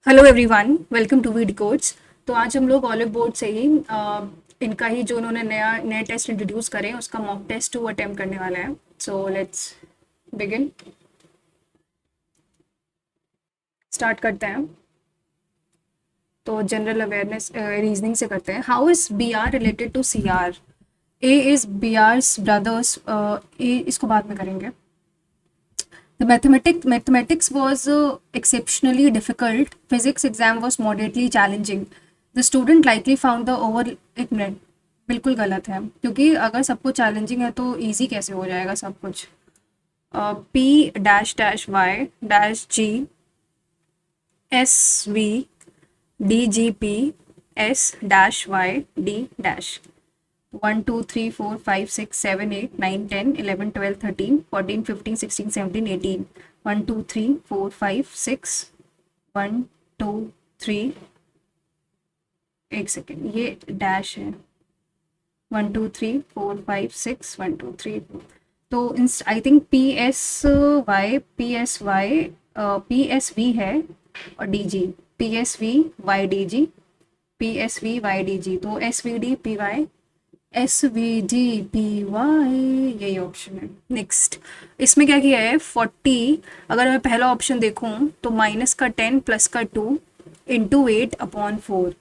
Hello everyone, welcome to weed codes. तो आज हम लोग ऑलिव बोर्ड से ही इनका ही जो उन्होंने नए टेस्ट इंट्रोड्यूस करे हैं उसका मॉक टेस्ट 2 अटेम्प्ट करने वाला है। So let's begin. स्टार्ट करते हैं। तो जनरल अवेयरनेस रीजनिंग से करते हैं। How is B R related to C R? A is B R's brothers. ए इसको बाद में करेंगे। The mathematics was exceptionally difficult. Physics exam was moderately challenging. The student likely found the over एक minute, बिल्कुल गलत है क्योंकि अगर सब कुछ चैलेंजिंग है तो इजी कैसे हो जाएगा सब कुछ। P dash dash Y dash G S V D G P S dash Y D dash 1 2 3 4 5 6 7 8 9 10 11 12 13 14 15 16 17 18 1 2 3 4 5 6 1 2 3 एक सेकेंड, ये डैश है। 1 2 3 4 5 6 1 2 3 तो I think P S V है और D G P S V Y D G P S V Y D G. तो S V D P Y S V D P Y यही option है। Next, इसमें क्या किया है 40। अगर मैं पहला ऑप्शन देखूं तो माइनस का 10 प्लस का 2 इंटू 8/4।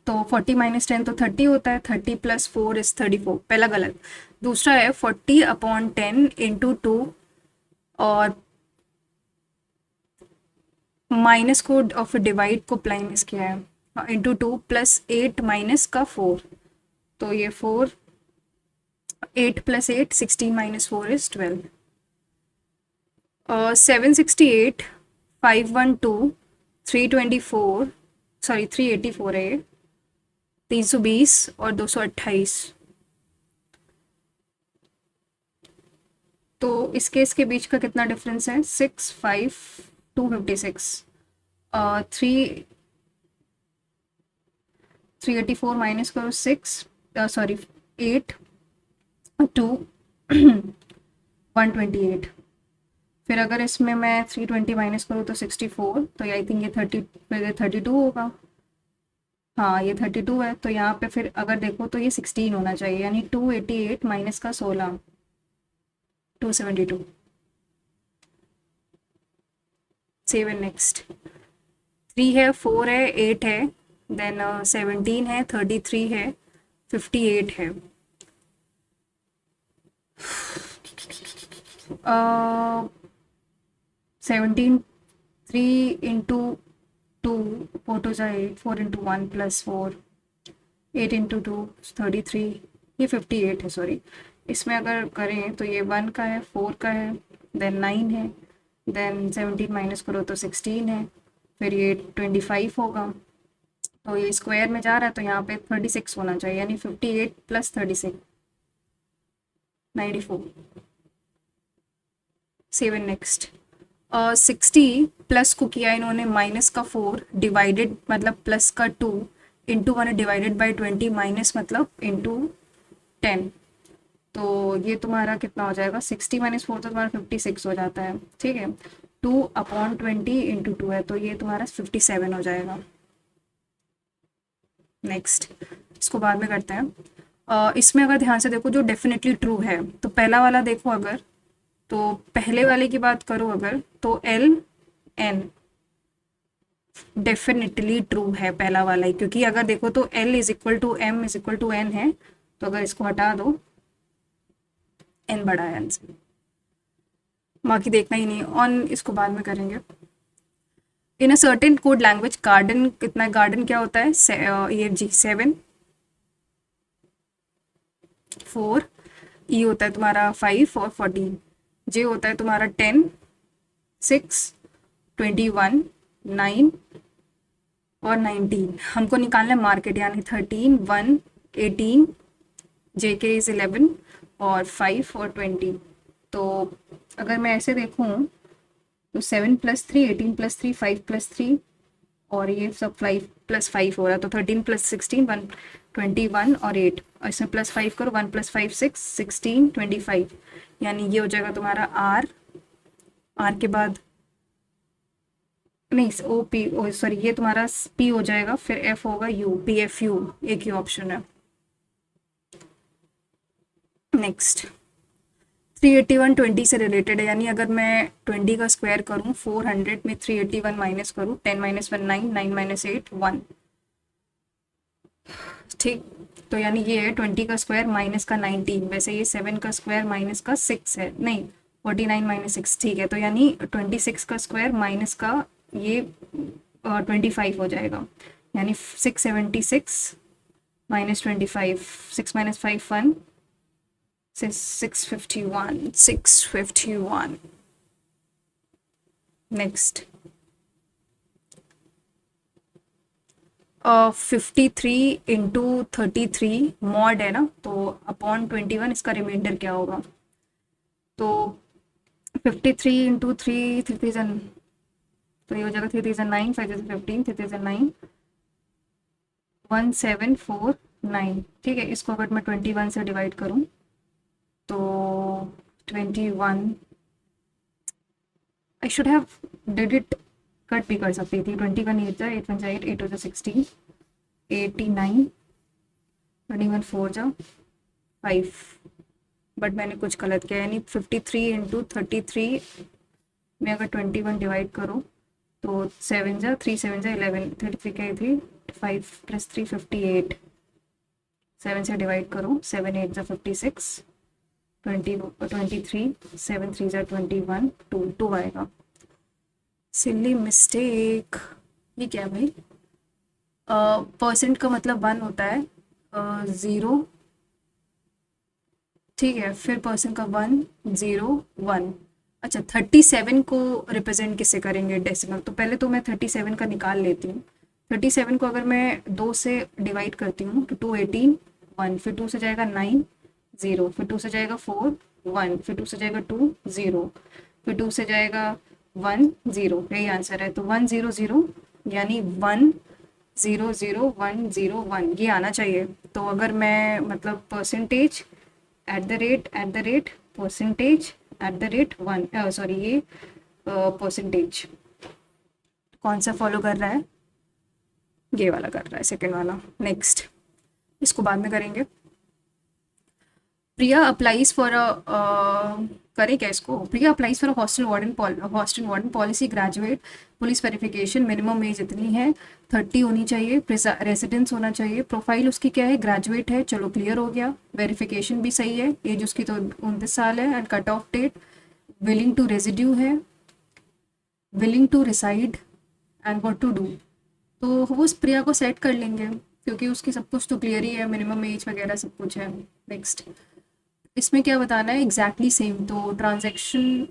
तो 40 माइनस 10 तो 30 होता है। 30 प्लस 4 इज 34, पहला गलत। दूसरा है 40/10 इंटू 2 और माइनस को और फिर डिवाइड को माइनस किया है इंटू 2 प्लस 8 माइनस का 4। तो ये 4 8 प्लस 8 16 माइनस 4 इज 12। 768 512 324 सॉरी 384 है ये। 320 और 228। तो इस केस के बीच का कितना डिफरेंस है? 6 5 256। 384 माइनस करो 6 सॉरी 8 2 128। फिर अगर इसमें मैं 320 माइनस करूँ तो 64। तो आई थिंक ये 32 होगा। हाँ ये 32 है। तो यहाँ पे फिर अगर देखो तो ये 16 होना चाहिए, यानी 288 माइनस का 16 272। सेवन। नेक्स्ट 3 है 4 है 8 है देन 17 है 33 है 58 है। 17 3 इंटू 2 4 टू ज़ा 8 4 इंटू 1 प्लस 4 8 इंटू 2 33। ये 58 है सॉरी। इसमें अगर करें तो ये 1 का है 4 का है देन 9 है देन 17 माइनस करो तो 16 है फिर ये 25 होगा। तो ये स्क्वायर में जा रहा है तो यहाँ पे 36 होना चाहिए, यानी 58 प्लस 36 94। 7। नेक्स्ट 60 प्लस को किया इन्होंने माइनस का 4 डिवाइडेड मतलब प्लस का 2 इंटू 1 डिवाइडेड बाई 20 माइनस मतलब इंटू 10। तो ये तुम्हारा कितना हो जाएगा? 60 माइनस 4 तो तुम्हारा 56 हो जाता है। ठीक है, 2/20 इंटू 2 है तो ये तुम्हारा 57 हो जाएगा। नेक्स्ट, इसको बाद में करते हैं। इसमें अगर ध्यान से देखो जो डेफिनेटली ट्रू है तो पहला वाला देखो, अगर तो पहले वाले की बात करो अगर तो एल एन डेफिनेटली ट्रू है पहला वाला ही, क्योंकि अगर देखो तो L is equal to M is equal to N है। तो अगर इसको हटा दो एन बड़ा है एन से, बाकी देखना ही नहीं ऑन, इसको बाद में करेंगे। In a certain code language garden कितना, गार्डन क्या होता है? ये जी 7 4 ई होता है तुम्हारा 5 और 14 जे होता है तुम्हारा 10 6 21 9 और 19। हमको निकालना है मार्केट, यानी 13 1 18 जे के इज 11 और 5 और 20। तो अगर मैं ऐसे देखूँ तो 7 प्लस 3 18 प्लस 3 5 प्लस 3 और ये सब 5 प्लस 5 हो रहा है। तो 13 प्लस 16 121 और 8 और इसमें प्लस 5 करो 1 प्लस 5 6 16 25, यानी ये हो जाएगा तुम्हारा आर। आर के बाद नहीं, ओ पी ओ सॉरी, ये तुम्हारा पी हो जाएगा, फिर एफ होगा यू, पी एफ यू, एक ही ऑप्शन है। नेक्स्ट, 381 20 से रिलेटेड है, यानी अगर मैं 20 का स्क्वायर करूँ 400 में 381 माइनस करूँ, 10 माइनस 1 9, 9 माइनस 8 1, ठीक। तो यानी ये है 20 का स्क्वायर माइनस का 19, वैसे ये 7 का स्क्वायर माइनस का 6 है, नहीं 49 माइनस 6, ठीक है। तो यानी 26 का स्क्वायर माइनस का ये 25 हो जाएगा, यानी 676 minus 25, 6 minus 5 1, 651, 651। Next, 53 into 33 mod है ना, तो अपॉन 21 इसका रिमाइंडर क्या होगा? तो 53 इंटू थ्री थ्री तो ये हो जाएगा 3 3 9, 5 15, 3 3 9, 1749, ठीक है। इसको अगर मैं 21 से डिवाइड करूँ तो 21, I should have did it, cut भी कर सकती थी। 21 8 जा 8 1 जा 8, 8 हो जा 16, 89, 21 4 जा 5, बट मैंने कुछ गलत किया, यानी 53 इंटू 33 में अगर 21 डिवाइड करो तो 7 जा 3 7 जा 11, 33 का 3, 5 प्लस 3 58, 7 से डिवाइड करो, 7 8 जा 56, 23, 7 3 जा 21, 2 2 आएगा। Silly mistake. ये क्या भाई? परसेंट का मतलब 1 होता है, 0, ठीक है, फिर परसेंट का 1 0 1। अच्छा, 37 को रिप्रेजेंट किससे करेंगे डेसिमल? तो पहले तो मैं 37 का निकाल लेती हूँ। 37 को अगर मैं 2 से डिवाइड करती हूँ तो 2 18 1, फिर 2 से जाएगा 9 0, फिर 2 से जाएगा 4 1, फिर 2 से जाएगा 2 0, फिर 2 से जाएगा 1 0, यही आंसर है। तो 1 0 0, यानी 1 0 0 1 0 1 ये आना चाहिए। तो अगर मैं मतलब percentage at the rate percentage at the rate 1, sorry ये परसेंटेज कौन सा फॉलो कर रहा है? ये वाला कर रहा है, सेकेंड वाला। नेक्स्ट, इसको बाद में करेंगे। प्रिया अप्लाइज फॉर अ करें क्या इसको? Priya applies for hostel warden policy, graduate, police verification, minimum age इतनी है 30 होनी चाहिए, रेसिडेंस होना चाहिए, प्रोफाइल उसकी क्या है, ग्रेजुएट है, चलो क्लियर हो गया, वेरिफिकेशन भी सही है, एज उसकी तो 29 साल है, and cut off date, willing to residue है, willing to reside, and what to do. तो वो उस प्रिया को सेट कर लेंगे क्योंकि उसकी सब कुछ तो क्लियर ही है, मिनिमम एज वगैरह सब कुछ है। नेक्स्ट, इसमें क्या बताना है? एग्जैक्टली सेम, तो ट्रांजैक्शन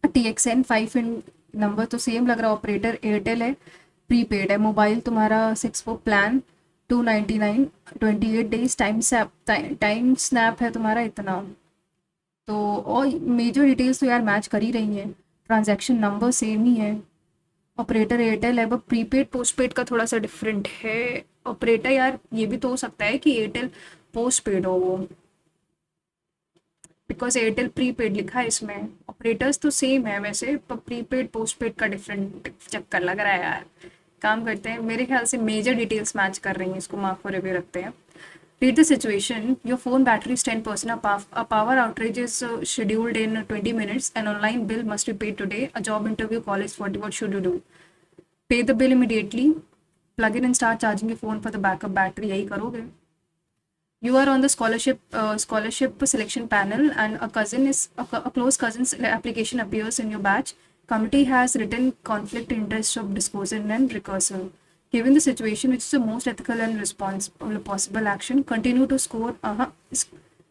TXN 5 इन नंबर तो सेम लग रहा, ऑपरेटर एयरटेल है, प्रीपेड है, मोबाइल तुम्हारा 6 वो प्लान 299, 28 डेज, टाइम स्नैप है तुम्हारा इतना। तो और मेजर डिटेल्स तो यार मैच कर ही रही हैं, ट्रांजैक्शन नंबर सेम ही है, ऑपरेटर एयरटेल है, बट प्रीपेड पोस्टपेड का थोड़ा सा डिफरेंट है। ऑपरेटर यार ये भी तो हो सकता है कि एयरटेल पोस्टपेड हो वो, बिकॉज एयरटेल प्रीपेड लिखा है इसमें, ऑपरेटर्स तो सेम है वैसे, पर प्रीपेड पोस्टपेड का डिफरेंट चक्कर लग रहा है यार। काम करते हैं, मेरे ख्याल से मेजर डिटेल्स मैच कर रही हैं, इसको मार्क फॉर रिव्यू रखते हैं। Read the situation. Your phone battery is 10%. A power outrage is scheduled in 20 minutes. An online bill must be paid today. A job interview call is 40. What should you do? Pay the bill immediately. Plug in and start charging your phone for the backup battery. यही करोगे? You are on the scholarship selection panel, and a close cousin's application appears in your batch. Committee has written conflict interest of disclosure and recursal. Given the situation, which is the most ethical and responsible possible action, continue to score.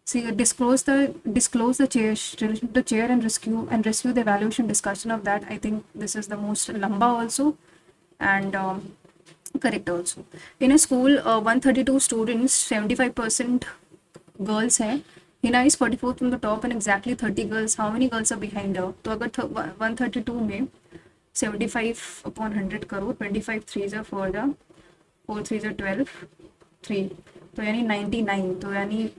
See, disclose the chair relation to the chair and rescue the evaluation discussion of that. I think this is the most lamba also, and correct also. In a school, 132 students, 75% girls हैं. Hina is 44th from the top and exactly 30 girls. How many girls are behind her? तो अगर 132 में 75 upon 100 करो, 25 3 जा 4 जा 4 3 जा 12 3, तो यानी 99, तो यानी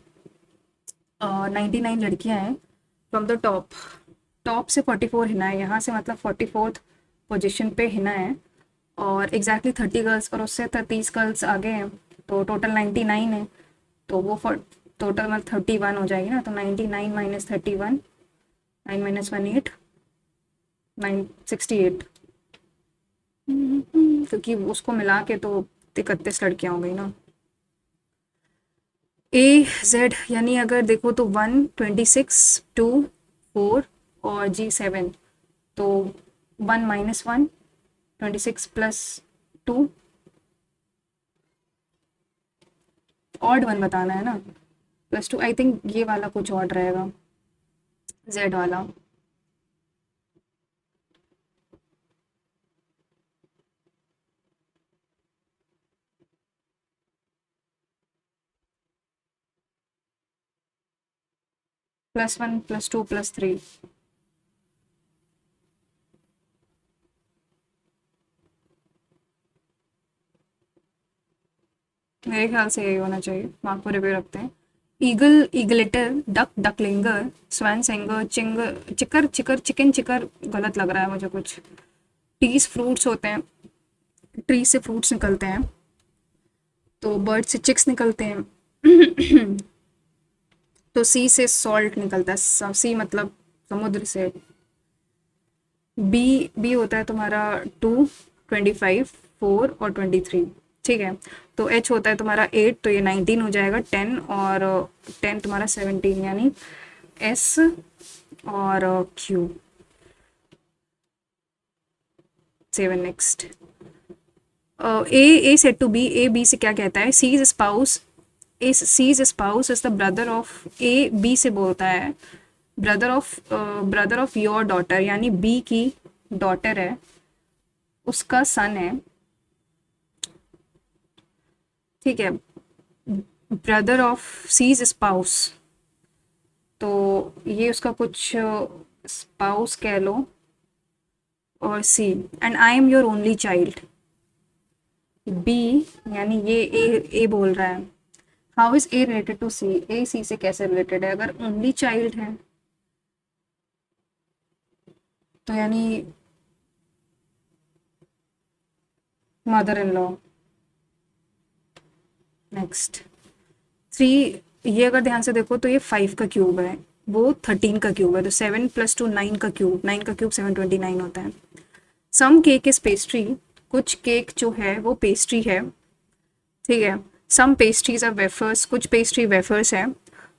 99 लड़कियां हैं फ्रॉम द टॉप। टॉप से 44 हिना है, यहाँ से मतलब 44th पोजीशन पे हिना है और एग्जैक्टली 30 गर्ल्स और उससे 30 गर्ल्स आगे हैं, तो टोटल 99 है। तो वो फॉर टोटल मतलब 31 हो जाएगी ना, तो 99 माइनस 31, 9 माइनस 1 8, 968, क्योंकि उसको मिला के तो 31 लड़कियां हो गई ना। ए जेड यानी अगर देखो तो 1 26 2 4 और जी 7, तो 1 माइनस 1 26 प्लस 2, ऑड वन बताना है ना, प्लस 2। आई थिंक ये वाला कुछ ऑड रहेगा, जेड वाला। +1 +2 +3, मेरे ख्याल से यही होना चाहिए। मार्क को रिव्यू रखते हैं। Eagle eaglet, duck duckling, swan सिंगर, चिंगर चिकर चिकर, चिकन चिकर गलत लग रहा है मुझे कुछ। ट्रीज फ्रूट्स होते हैं, ट्री से फ्रूट्स निकलते हैं, तो बर्ड से चिक्स निकलते हैं। तो सी से सॉल्ट निकलता है, सी मतलब समुद्र से। बी बी होता है तुम्हारा 2 25 4 और 23, ठीक है। तो एच होता है तुम्हारा 8, तो ये 19 हो जाएगा, 10 और 10 तुम्हारा 17, यानी एस और Q 7। Next A said to B, A B से क्या कहता है, C is spouse, C's spouse is the brother of, A B से बोलता है ब्रदर ऑफ योर डॉटर, यानी बी की डॉटर है, उसका सन है, ठीक है। ब्रदर ऑफ सीज स्पाउस, तो ये उसका कुछ स्पाउस कह लो, और C and I am your only child, B यानी ये ए बोल रहा है। How is A related to C, A C से कैसे रिलेटेड है, अगर ओनली चाइल्ड है तो यानी मदर इन लॉ। नेक्स्ट 3, ये अगर ध्यान से देखो तो ये 5 का क्यूब है, वो 13 का क्यूब है, तो 7 + 2 9 का क्यूब, 9 का क्यूब 729 होता है। सम केक इज पेस्ट्री, कुछ केक जो है वो पेस्ट्री है, ठीक है। सम पेस्ट्रीज आर वेफर्स, कुछ पेस्ट्री वेफर्स है।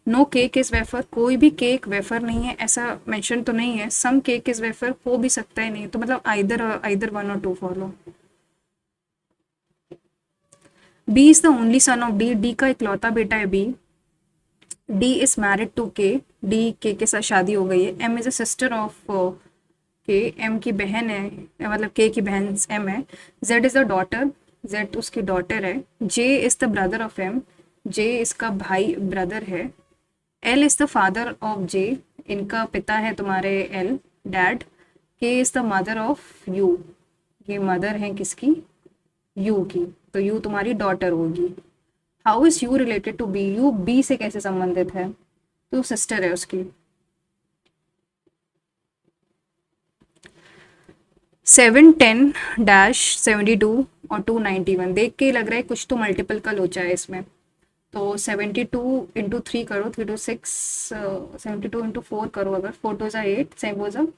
नो केक इज वेफर, कोई भी केक वेफर नहीं है, ऐसा मेंशन तो नहीं है। सम केक इज वेफर हो भी सकता है, नहीं तो मतलब आइदर 1 और 2 follow. B is the only son of D, D का इकलौता बेटा है B. D is married to K, D के साथ शादी हो गई है। M is a sister of K, M की बहन है, मतलब के की बहन एम है। Z is the daughter, Z उसकी डॉटर है। J is the brother of M, J इसका भाई ब्रदर है। L is the father of जे, इनका पिता है तुम्हारे L, dad. K is the mother of U, ये मदर है किसकी, यू की, तो यू तुम्हारी डॉटर होगी। How is U related to B, U B से कैसे संबंधित है, तो सिस्टर है उसकी। 7 10 डैश 72 और 291, देख के ही लग रहा है कुछ तो मल्टीपल का लोचा है इसमें। तो 72 इंटू 3 करो, 3 to 6, 72 इंटू 4 करो, अगर 4 to 8, 7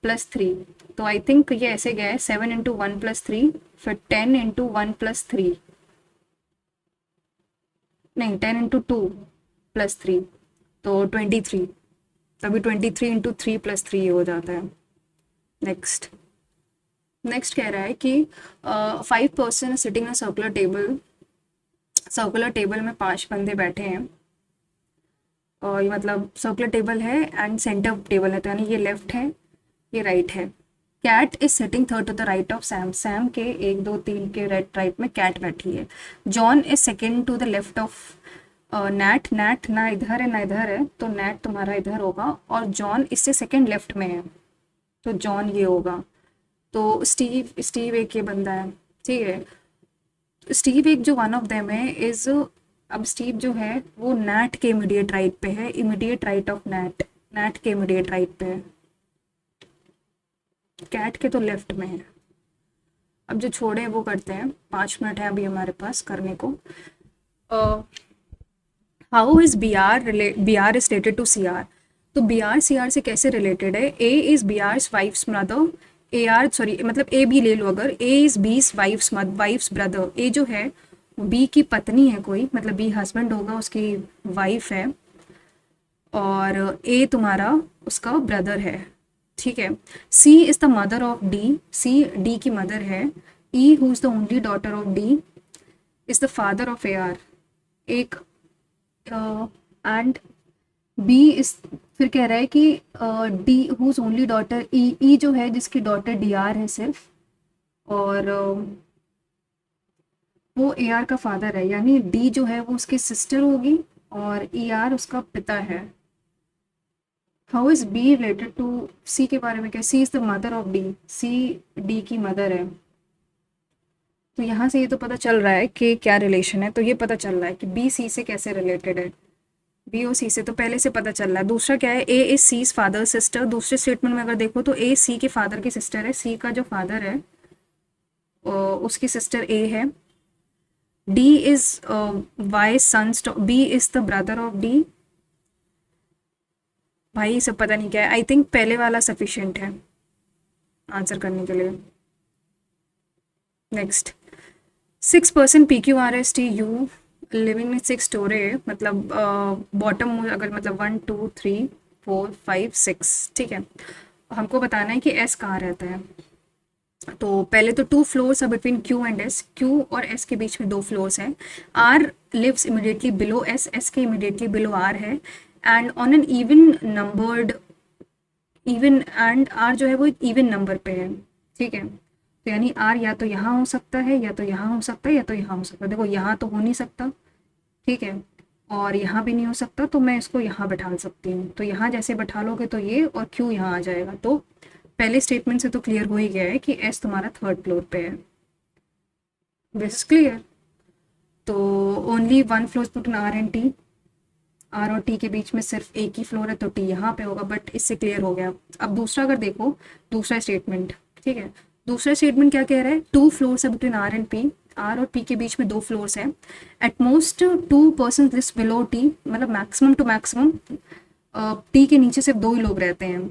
+3, तो आई थिंक ये ऐसे गया है 7 इंटू 1 +3, फिर 10 इंटू 1 +3, नहीं 10 इंटू 2 +3, तो 23, तभी 23 इंटू 3 +3 हो जाता है। नेक्स्ट नेक्स्ट कह रहा है कि 5 person sitting a circular table, circular table में 5 बंदे बैठे हैं, और ये मतलब सर्कुलर टेबल है एंड सेंटर टेबल है, तो यानी ये लेफ्ट है ये राइट है। Kat is sitting third to the right of Sam, Sam के 1 2 3 के राइट में कैट बैठी है। John is second to the left of Nat, Nat ना इधर है ना इधर है, तो नैट तुम्हारा इधर होगा, और जॉन इससे सेकेंड लेफ्ट में है, तो जॉन ये होगा। तो स्टीव, स्टीव एक ये बंदा है, ठीक है। स्टीव एक जो वन ऑफ देम है इज, अब स्टीव जो है वो नैट के इमीडिएट राइट पे है, immediate right of Nat, Nat के इमीडिएट राइट पे है। कैट के तो लेफ्ट में है। अब जो छोड़े वो करते हैं, 5 मिनट है अभी हमारे पास करने को। How is B R is related to C R? तो बी आर सी आर से कैसे रिलेटेड है? A is B R wife's mother, A R sorry मतलब ए बी ले लो, अगर A is B's wife's brother, A जो है बी की पत्नी है कोई, मतलब बी हस्बैंड होगा, उसकी वाइफ है, और ए तुम्हारा उसका ब्रदर है, ठीक है। C is the mother of D, C D की मदर है। E who is the only daughter of D is the father of A R. एक एंड बी इस फिर कह रहा है कि D whose only daughter, E जो है जिसकी डॉटर डी आर है सिर्फ, और वो ए आर का फादर है, यानी डी जो है वो उसकी सिस्टर होगी और ई आर उसका पिता है। How is B related to C के बारे में क्या? C is the mother of D, C D की मदर है। तो यहाँ से ये तो पता चल रहा है कि क्या रिलेशन है, तो ये पता चल रहा है कि बी सी से कैसे रिलेटेड है। बी और सी से तो पहले से पता चल रहा है। दूसरा क्या है? A is seize father sister. दूसरे स्टेटमेंट में अगर देखो तो ए सी के फादर की सिस्टर है, सी का जो फादर है उसकी सिस्टर ए है। D is Y sons, B is the brother of D. भाई ये सब पता नहीं क्या है, आई थिंक पहले वाला सफिशिएंट है आंसर करने के लिए। Next, 6% P Q R S T U living in 6 storey, मतलब बॉटम अगर मतलब 1 2 3 4 5 6, ठीक है। हमको बताना है कि एस कहाँ रहता है। तो पहले तो 2 फ्लोर्स है between Q and S, Q और एस के बीच में 2 फ्लोर्स हैं। R lives immediately below S, S के इमिडिएटली बिलो आर है, and on an even numbered, even and R जो है वो इवन नंबर पे है, ठीक है। तो यानी आर या तो यहाँ हो सकता है, या तो यहाँ हो सकता है, या तो यहाँ हो सकता है। देखो यहाँ तो हो नहीं सकता, ठीक है, और यहाँ भी नहीं हो सकता, तो मैं इसको यहाँ बैठा सकती हूँ। तो यहाँ जैसे बैठा लोगे तो ये और क्यू यहाँ आ जाएगा। तो पहले स्टेटमेंट से तो क्लियर हो ही गया है कि एस तुम्हारा 3rd फ्लोर पे है। This clear? तो only 1 floor between R and T, R और टी के बीच में सिर्फ एक ही फ्लोर है, तो टी यहाँ पे होगा, बट इससे क्लियर हो गया। अब दूसरा अगर देखो, दूसरा स्टेटमेंट, ठीक है, दूसरा स्टेटमेंट क्या कह रहा है? 2 फ्लोर्स है between R and P, R और पी के बीच में 2 फ्लोर्स हैं। At most 2 person lives below T, मतलब मैक्सिमम टू मैक्सिमम टी के नीचे सिर्फ 2 ही लोग रहते हैं,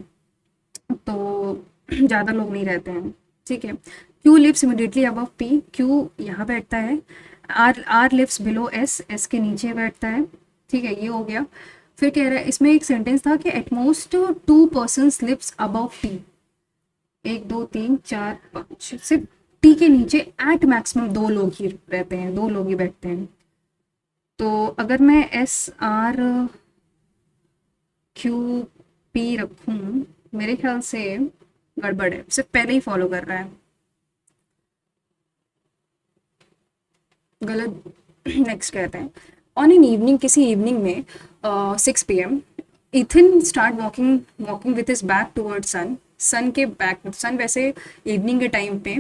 तो ज़्यादा लोग नहीं रहते हैं, ठीक है। Q lives immediately above P, Q यहाँ बैठता है। R R lives below S, S के नीचे बैठता है, ठीक है, ये हो गया। फिर कह रहा है, इसमें एक सेंटेंस था कि at most 2 persons lives above T, 1 2 3 4 5, सिर्फ टी के नीचे एट मैक्सिमम 2 लोग ही रहते हैं, 2 लोग ही बैठते हैं। तो अगर मैं एस आर क्यू पी रखूं, मेरे ख्याल से गड़बड़ है, सिर्फ पहले ही फॉलो कर रहा है, गलत। नेक्स्ट कहते हैं, ऑन एन इवनिंग, किसी इवनिंग में 6 PM Ethan start walking walking with his back toward sun, sun के बैक, सन वैसे इवनिंग के टाइम पे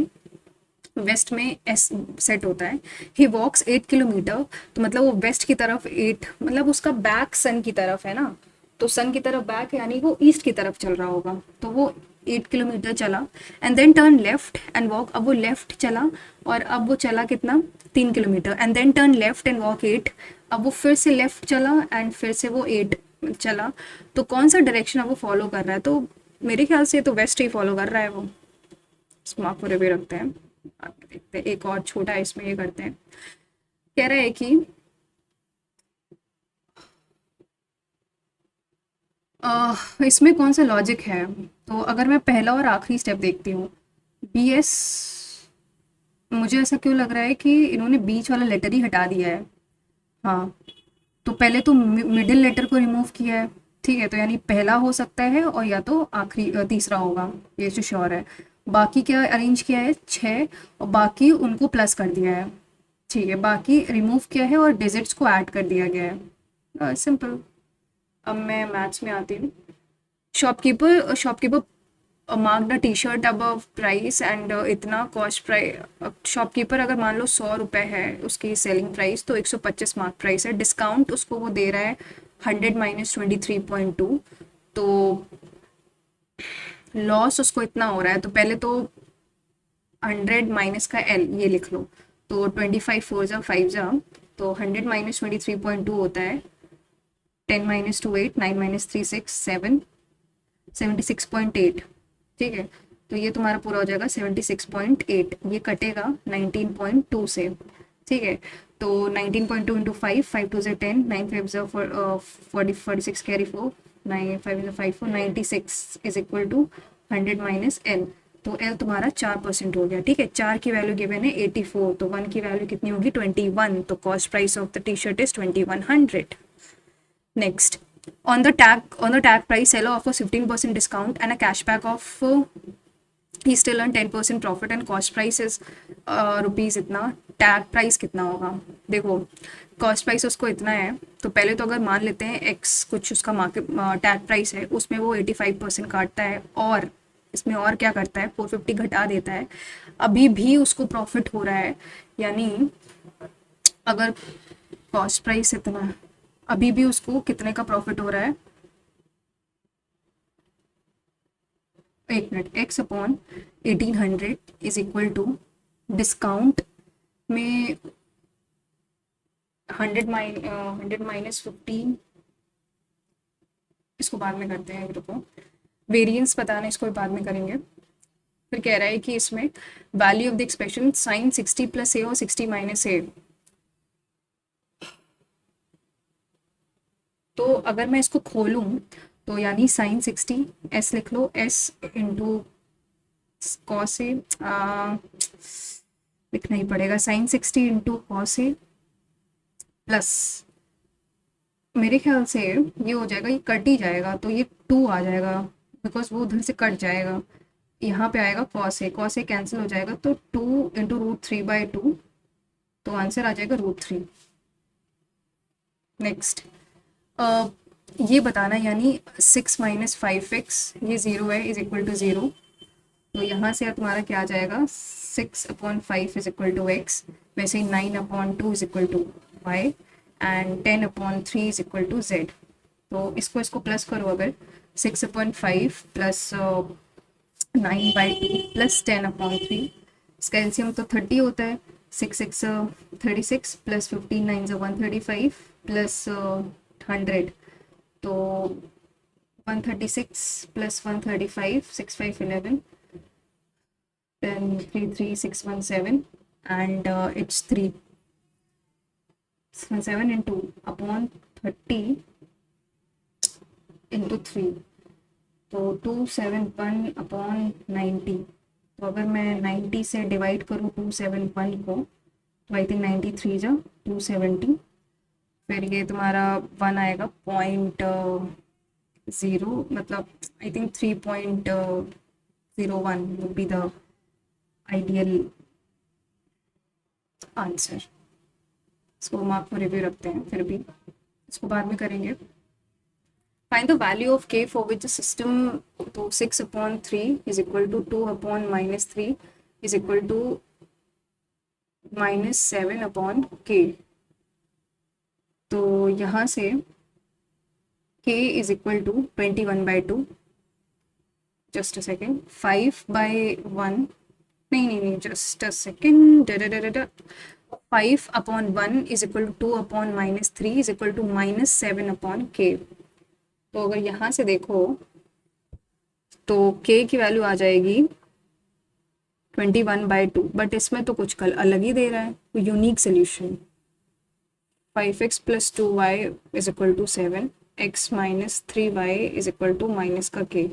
वेस्ट में एस सेट होता है। ही वॉक्स 8 किलोमीटर, तो मतलब वो वेस्ट की तरफ 8, मतलब उसका बैक सन की तरफ है ना, तो सन की तरफ बैक है, यानी वो ईस्ट की तरफ चल रहा होगा, तो वो 8 किलोमीटर चला। And then turn left and walk, अब वो लेफ्ट चला, और अब वो चला कितना? 3 kilometre. And then turn left and walk 8, अब वो फिर से लेफ्ट चला एंड फिर से वो 8 चला। तो कौन सा डायरेक्शन अब वो फॉलो कर रहा है? तो मेरे ख्याल से तो वेस्ट ही फॉलो कर रहा है वो। मार्क पूरे भी रखते हैं, देखते हैं एक और छोटा इसमें ये करते हैं। कह रहा है कि इसमें कौन सा लॉजिक है? तो अगर मैं पहला और आखिरी स्टेप देखती हूँ, बी एस, मुझे ऐसा क्यों लग रहा है कि इन्होंने बीच वाला लेटर ही हटा दिया है। हाँ, तो पहले तो मिडिल लेटर को रिमूव किया है, ठीक है, तो यानी पहला हो सकता है और या तो आखिरी तीसरा होगा, ये जो श्योर है। बाकी क्या अरेंज किया है? 6, और बाकी उनको प्लस कर दिया है, ठीक है, बाकी रिमूव किया है और डिजिट्स को ऐड कर दिया गया है, सिंपल। अब मैं मैथ्स में आती हूँ। Shopkeeper mark the T shirt above price and इतना कॉस्ट प्राइस। शॉपकीपर अगर मान लो 100 रुपये है उसकी सेलिंग प्राइस, तो 125 मार्क प्राइस है। डिस्काउंट उसको वो दे रहा है 100 - 23.2, तो लॉस उसको इतना हो रहा है, तो पहले तो 100 माइनस का एल ये लिख लो। तो 25 फोर जा 5 जा, तो 100 माइनस 23.2 होता है, 10 माइनस 2 8, 9 माइनस 3 6 7, 76.8। ठीक है, तो ये तुम्हारा पूरा हो जाएगा 76.8, ये कटेगा 19.2 से। ठीक है, तो 19.2 इंटू 5, 5 टू से 10, 9 5 जो 46 कैरी 4, 9 5 जो 5 4, 96 is equal to 100 minus L. तो एल तुम्हारा 4% हो गया। ठीक है, 4 की वैल्यू गिवन है 84, तो 1 की वैल्यू कितनी होगी 21, तो cost price of the T shirt is 2100। Next, on the tag price, seller offers 15% discount and a cashback of he still earn 10% profit and cost price is rupees इतना। Tag price कितना होगा, देखो cost price उसको इतना है, तो पहले तो अगर मान लेते हैं एक्स कुछ उसका मार्केट टैग प्राइस है, उसमें वो 85% काटता है, और इसमें और क्या करता है 450 घटा देता है, अभी भी उसको प्रॉफिट हो रहा है। यानी अगर कॉस्ट प्राइस इतना है, अभी भी उसको कितने का प्रॉफिट हो रहा है, एक minute, x upon 1800 is equal to discount में 100 माइनस 15, इसको बाद में करते हैं, रुको, वेरिएंस पता नहीं, इसको भी बाद में करेंगे। फिर कह रहा है कि इसमें value of the expression sine 60 plus A और 60 माइनस ए। तो अगर मैं इसको खोलूं, तो यानी साइन 60 एस लिख लो, एस इंटू कॉस ए, लिखना ही पड़ेगा, sign 60 into cos A plus, मेरे ख्याल से ये हो जाएगा, ये कट ही जाएगा, तो ये 2 आ जाएगा, बिकॉज वो उधर से कट जाएगा, यहाँ पे आएगा कॉस ए कैंसिल हो जाएगा, तो 2 इंटू √3/2, तो आंसर आ जाएगा √3। नेक्स्ट, ये बताना, यानी 6 माइनस 5x, ये 0 है, इज इक्वल टू 0, तो यहाँ से तुम्हारा क्या आ जाएगा, 6/5 इज इक्वल टू एक्स, वैसे ही 9/2 is equal to y, and 10/3 is equal to z. तो इसको प्लस करो, अगर 6/5 प्लस 9/2 प्लस 10/3, इसका एलसीएम तो 30 होता है, 6 36 प्लस 15 9 135 प्लस 100, तो 136 plus 135 6 5 11 10 3 3 6 1 7, and it's 3 7 into upon 30 into 3, तो 271 अपॉन 90। तो अगर मैं 90 से डिवाइड करूँ 271 को, तो आई थिंक 93 जा 270, फिर ये तुम्हारा 1 आएगा 0.0, मतलब I think 3.01 would be the ideal answer. इसको हम आपको रिव्यू रखते हैं, फिर भी इसको बाद में करेंगे। Find the value of k for which system, तो 6/3 is equal to 2/-3 is equal to -7/k। तो यहाँ से k is equal to 21/2, just a second, 5/1, नहीं, just a second, 5/1 is equal to 2/-3 is equal to -7/k। तो अगर यहाँ से देखो, तो k की वैल्यू आ जाएगी 21/2, बट इसमें तो कुछ कल अलग ही दे रहा है, तो unique solution 5x plus 2y is equal to 7, x minus 3y is equal to minus का k।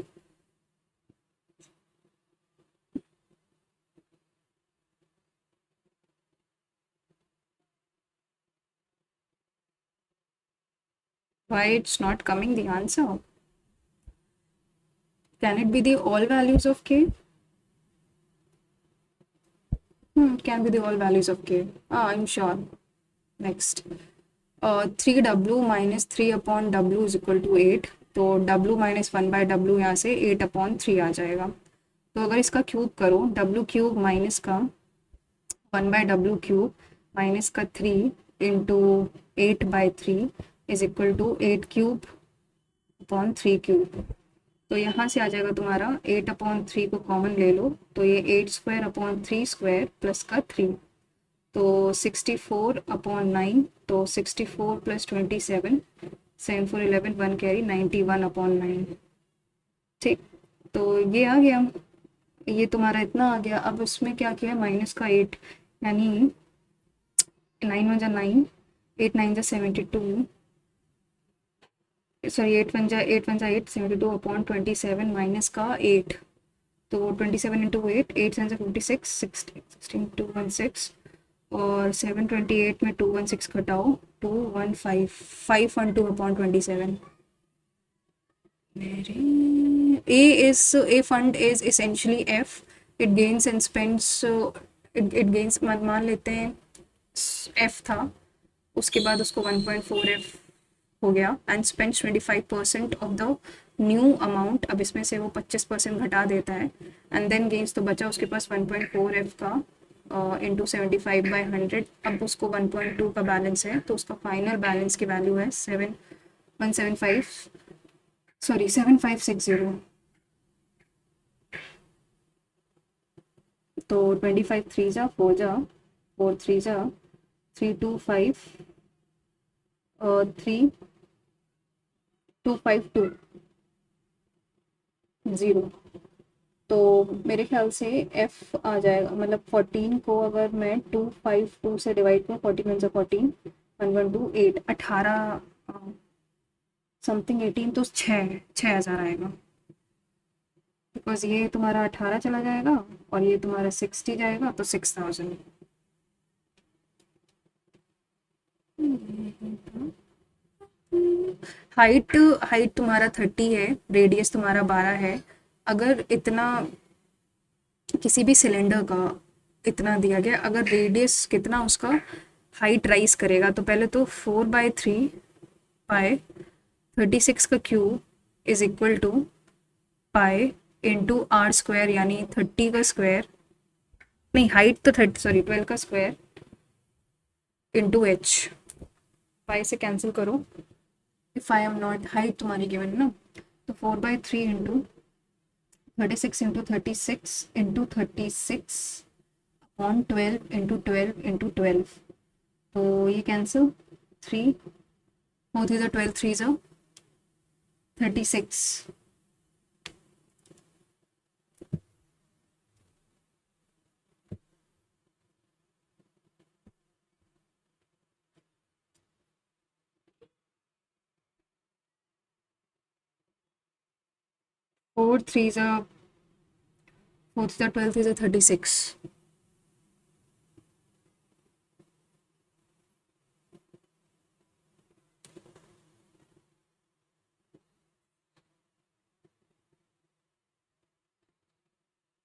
Why it's not coming the answer? Can it be the all values of k? Can be the all values of k. I'm sure. Next, 3w minus 3/w is equal to 8, तो w minus 1/w यहाँ से 8/3 आ जाएगा। तो अगर इसका cube करो, w cube minus का 1/w cube minus का 3 into 8/3 is equal to 8 cube upon 3 cube. तो तो यहाँ से आ जाएगा तुम्हारा 8/3 को कॉमन ले लो, तो ये 8² अपॉन 3² प्लस का 3, तो 64/9, तो 64 प्लस 27, 7 4 11, 1 कैरी 91/9। ठीक, तो ये आ गया, ये तुम्हारा इतना आ गया। अब उसमें क्या किया, माइनस का 8, यानी 9 1 9, 8 9 72, सॉरी 8 1 8 72/27 माइनस का 8, तो 27 × 8, 8 7 56, 16 2 1 6, और 728 में 2 1 6 घटाओ, 2 1 5, 512/27। A fund is essentially F. It gains and spends. It gains, मान लेते हैं F था, उसके बाद उसको 1.4 F हो गया, and spends 25% of the new amount. अब इसमें से वो 25% घटा देता है, एंड देन गेन्स, तो बचा उसके पास 1.4 F का इंटू 75/100। अब उसको 1.2 का बैलेंस है, तो उसका फाइनल बैलेंस की वैल्यू है 7560। तो 25 3 जा 4 जा, 4 3 जा 3 2 5, 3 2 5 2 0। तो मेरे ख्याल से F आ जाएगा, मतलब 14 को अगर मैं 252 से डिवाइड करूँ, 14 1 14, 1 1 2 8, 18 समथिंग 18, तो 6,000 आएगा, बिकॉज ये तुम्हारा 18 चला जाएगा और ये तुम्हारा 60 जाएगा, तो 6,000। हाइट हाइट तुम्हारा 30 है, रेडियस तुम्हारा 12 है। अगर इतना किसी भी सिलेंडर का इतना दिया गया, अगर रेडियस कितना उसका हाइट राइज करेगा, तो पहले तो 4/3 पाई 36 का cube is equal to pi into R², यानी 30 का स्क्वायर, नहीं हाइट तो 30, सॉरी 12 का स्क्वायर इंटू H। पाई से कैंसिल करो, if I am not, height तुम्हारी गिवन है ना, तो 4/3 into 36 into 36 into 36 upon 12 into 12 into 12, तो ये cancel, 3 4 3 12, 3 36, 4 3 4 3 12, 3 36।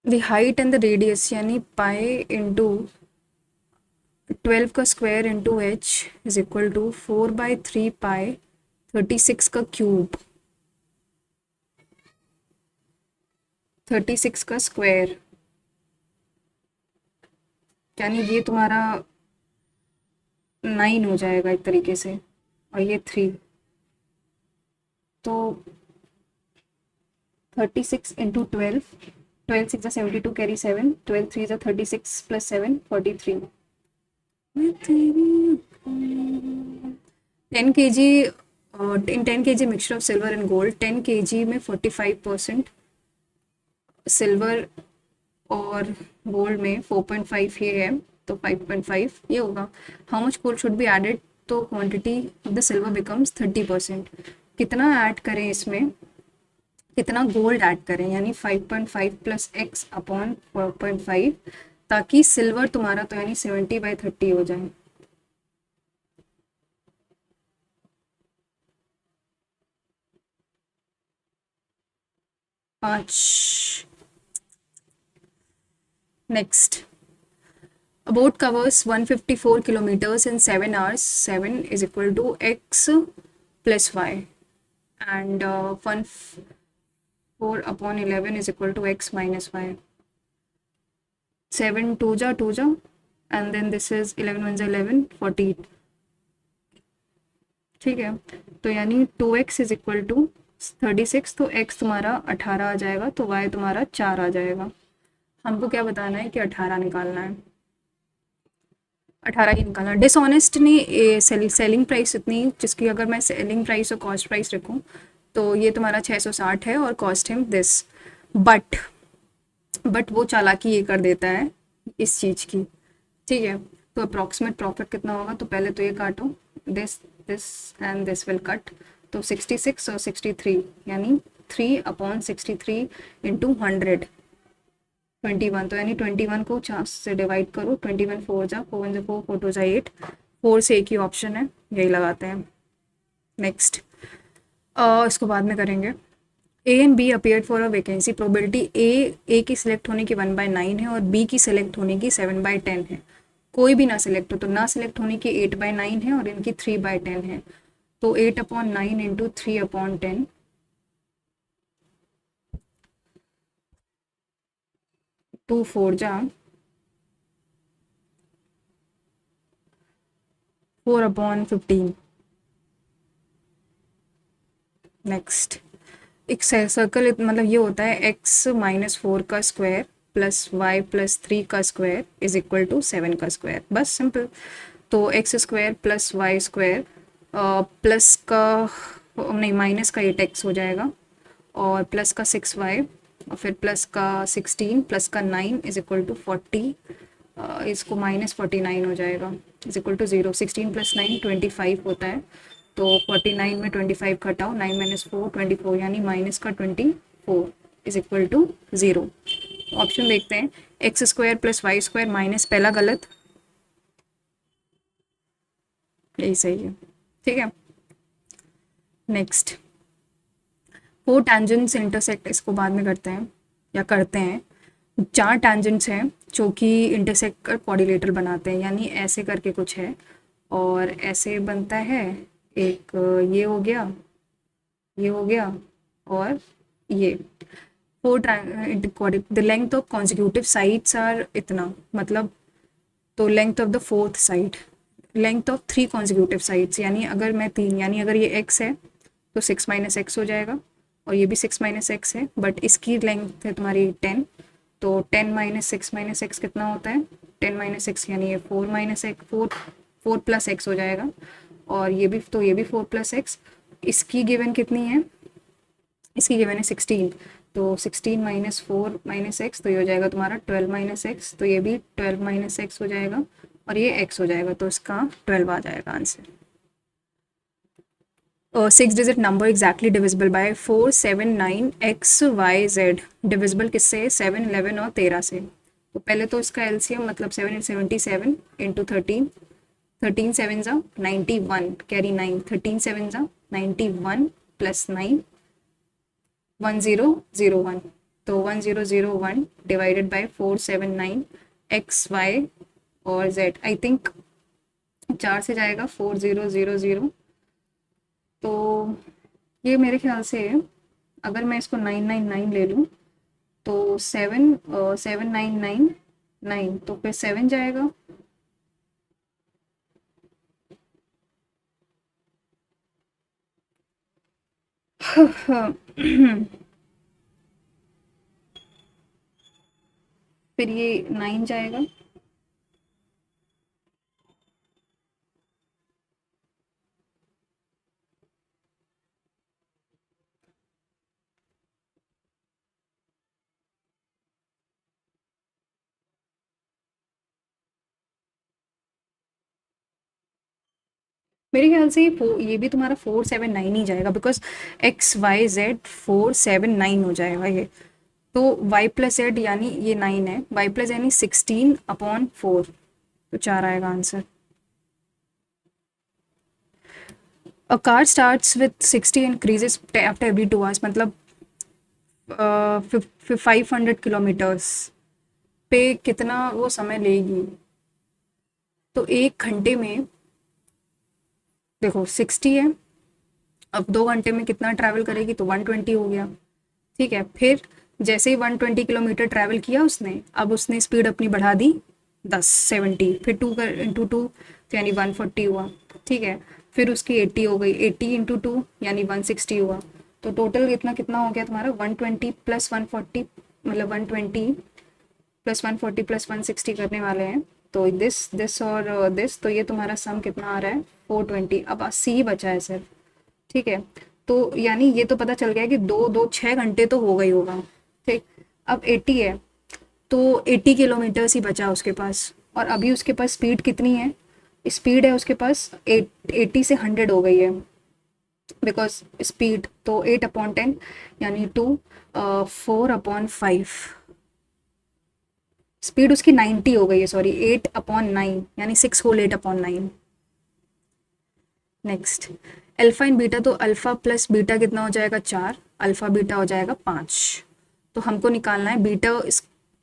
The height and the radius, यानी पाई इंटू 12 का square into H is equal to 4/3 pi 36 का क्यूब, 36 का स्क्वायर, यानी ये तुम्हारा 9 हो जाएगा एक तरीके से, और ये 3, तो 36 into 12, 12 6 72 carry 7, 12 3 36 plus 7 43। 10 kg in 10 kg mixture of silver and gold, 10 kg में 45% सिल्वर और गोल्ड में 4.5 ये है, तो 5.5 ये होगा। How much gold should be added, तो quantity of the silver becomes 30%। कितना ऐड करें इसमें, कितना गोल्ड ऐड करें, यानी 5.5 प्लस x अपॉन 4.5, ताकि सिल्वर तुम्हारा तो यानी 70/30 हो जाए। पाँच। Next, a boat covers 154 kilometers in 7 hours, 7 is equal to x plus y, and 1/4 is equal to x minus y. 7 2 जा 2 जा, and then this is 11 1 11, 48। ठीक है, तो यानी 2x is equal to 36, तो x तुम्हारा 18 आ जाएगा, तो y तुम्हारा 4 आ जाएगा। हमको क्या बताना है कि 18 निकालना है, 18 ही निकालना। डिसऑनेस्ट ने सेलिंग प्राइस इतनी, जिसकी अगर मैं सेलिंग प्राइस और कॉस्ट प्राइस रखूँ तो ये तुम्हारा 660 है और कॉस्ट हिम दिस। बट वो चालाकी ये कर देता है इस चीज़ की, ठीक है। तो अप्रॉक्सीमेट प्रॉफिट कितना होगा, तो पहले तो ये काटो, this this and this will cut, तो 66 और 63 यानी 3/63 इंटू 100, 21, तो यानी 21 को 4 से डिवाइड करो, 21 4 जा 4 1 4 4 2 जा 8, 4 से एक ही ऑप्शन है, यही लगाते हैं। नेक्स्ट, इसको बाद में करेंगे। A and B appeared for a vacancy, probability A की सिलेक्ट होने की 1/9 है और बी की सिलेक्ट होने की 7/10 है। कोई भी ना सिलेक्ट हो, तो ना सिलेक्ट होने की 8/9 है और इनकी 3/10 है, तो 8/9 इंटू 3/10, 2 4 जा 4/15। नेक्स्ट, एक सर्कल मतलब ये होता है x-4 का स्क्वायर प्लस y+3 का स्क्वायर इज इक्वल टू 7 का स्क्वायर, बस सिंपल। तो x square plus y square plus का नहीं माइनस का 8x हो जाएगा, और प्लस का 6y, और फिर प्लस का 16 प्लस का 9 इज इक्वल टू 40, इसको -49 हो जाएगा, इज इक्वल टू 0। 16 + 9 25 होता है, तो 49 में 25 घटाओ, 9 - 4 24, यानी माइनस का 24 इज इक्वल टू 0। ऑप्शन देखते हैं, x square plus y square minus, पहला गलत, यही सही है, ठीक है। नेक्स्ट, 4 टेंजेंट्स इंटरसेक्ट, इसको बाद में करते हैं या करते हैं। 4 टेंजेंट्स हैं जो कि इंटरसेक्ट कर क्वाड्रिलेटरल बनाते हैं, यानी ऐसे करके कुछ है और ऐसे बनता है, एक ये हो गया, ये हो गया, और ये 4 the length of consecutive sides are इतना, मतलब तो length of the fourth side, length of 3 consecutive sides, यानी अगर मैं 3, यानी अगर ये x है तो 6 - x हो जाएगा, और ये भी 6 - x है, बट इसकी लेंथ है तुम्हारी 10, तो 10 - 6 - x कितना होता है, 10 - 6 यानी ये 4 - x, 4 + x हो जाएगा, और ये भी, तो ये भी 4 + x। इसकी गिवन कितनी है, इसकी गिवन है 16, तो 16 - 4 - x, तो ये हो जाएगा तुम्हारा 12 - x, तो ये भी 12 - x हो जाएगा, और ये x हो जाएगा, तो इसका 12 आ जाएगा answer. 6 digit number exactly divisible by 4 7 9 x y z, divisible किससे, 7 11 और 13 से। तो पहले तो इसका एलसीएम मतलब 7 × 77 इंटू 13, 13 7 जा 91, कैरी 9, 13 7 जा 91 प्लस 9 1001, तो 1001 डिवाइडेड बाय 479 एक्स वाई और जेड, आई थिंक 4 से जाएगा 4000, तो ये मेरे ख्याल से, अगर मैं इसको 999 ले लूँ तो 7999, तो फिर 7 जाएगा, फिर ये 9 जाएगा, मेरे ख्याल से ये भी तुम्हारा 479 ही जाएगा, बिकॉज एक्स वाई जेड 479 हो जाएगा ये, तो y + z यानी ये 9 है, y + यानी 16/4, तो 4 आएगा answer. A car starts with 60 increases after every 2 hours, मतलब 500 किलोमीटर्स पे कितना वो समय लेगी, तो 1 घंटे में, देखो 60 है, अब 2 घंटे में कितना ट्रैवल करेगी, तो 120 हो गया, ठीक है। फिर जैसे ही 120 किलोमीटर ट्रैवल किया उसने, अब उसने स्पीड अपनी बढ़ा दी 70, फिर 2 इंटू 2 तो यानी 140 हुआ, ठीक है। फिर उसकी 80 हो गई, 80 इंटू 2 यानी 160 हुआ, तो टोटल इतना कितना हो गया तुम्हारा 120 प्लस 140, मतलब 120 प्लस 140 प्लस 160 करने वाले हैं। तो दिस और दिस, तो ये तुम्हारा सम कितना आ रहा है 420। अब सी बचा है सिर्फ, ठीक है। तो यानी ये तो पता चल गया कि 6 घंटे तो हो गई होगा, ठीक। अब 80 है, तो 80 किलोमीटर्स ही बचा उसके पास। और अभी उसके पास स्पीड कितनी है, स्पीड है उसके पास 80 से 100 हो गई है, बिकॉज स्पीड तो 8/10 यानी 4/5। स्पीड उसकी 90 हो गई है, सॉरी 8/9 यानी 6 होल 8/9। नेक्स्ट, अल्फा इन बीटा, तो अल्फा प्लस बीटा कितना हो जाएगा 4, अल्फा बीटा हो जाएगा 5। तो हमको निकालना है बीटा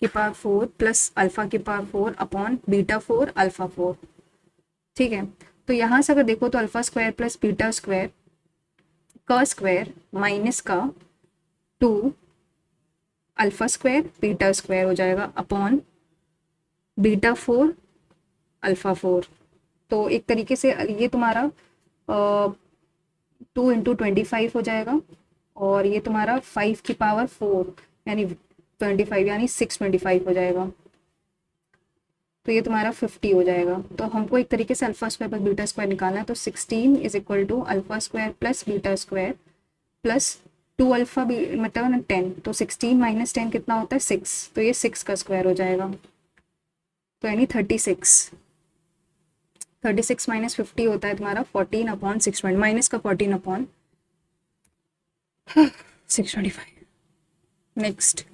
की पावर 4 प्लस अल्फा की पावर 4 अपॉन बीटा 4 अल्फा 4, ठीक है। तो यहाँ से अगर देखो तो alpha square plus beta square का स्क्वायर माइनस का 2 अल्फा स्क्वायर बीटा स्क्वायर हो जाएगा अपॉन बीटा 4 अल्फा 4। तो एक तरीके से ये तुम्हारा 2 × 25 हो जाएगा, और ये तुम्हारा 5 की पावर 4 यानी 25 यानी 625 हो जाएगा। तो ये तुम्हारा 50 हो जाएगा। तो हमको एक तरीके से alpha square plus beta square निकालना है। तो 16 is equal to alpha square plus beta square plus 2 alpha मतलब 10। तो 16 माइनस 10 कितना होता है 6, तो ये 6 का स्क्वायर हो जाएगा, तो यानी 36। 36 माइनस 50 होता है तुम्हारा 14/620, माइनस का 14/625। Next,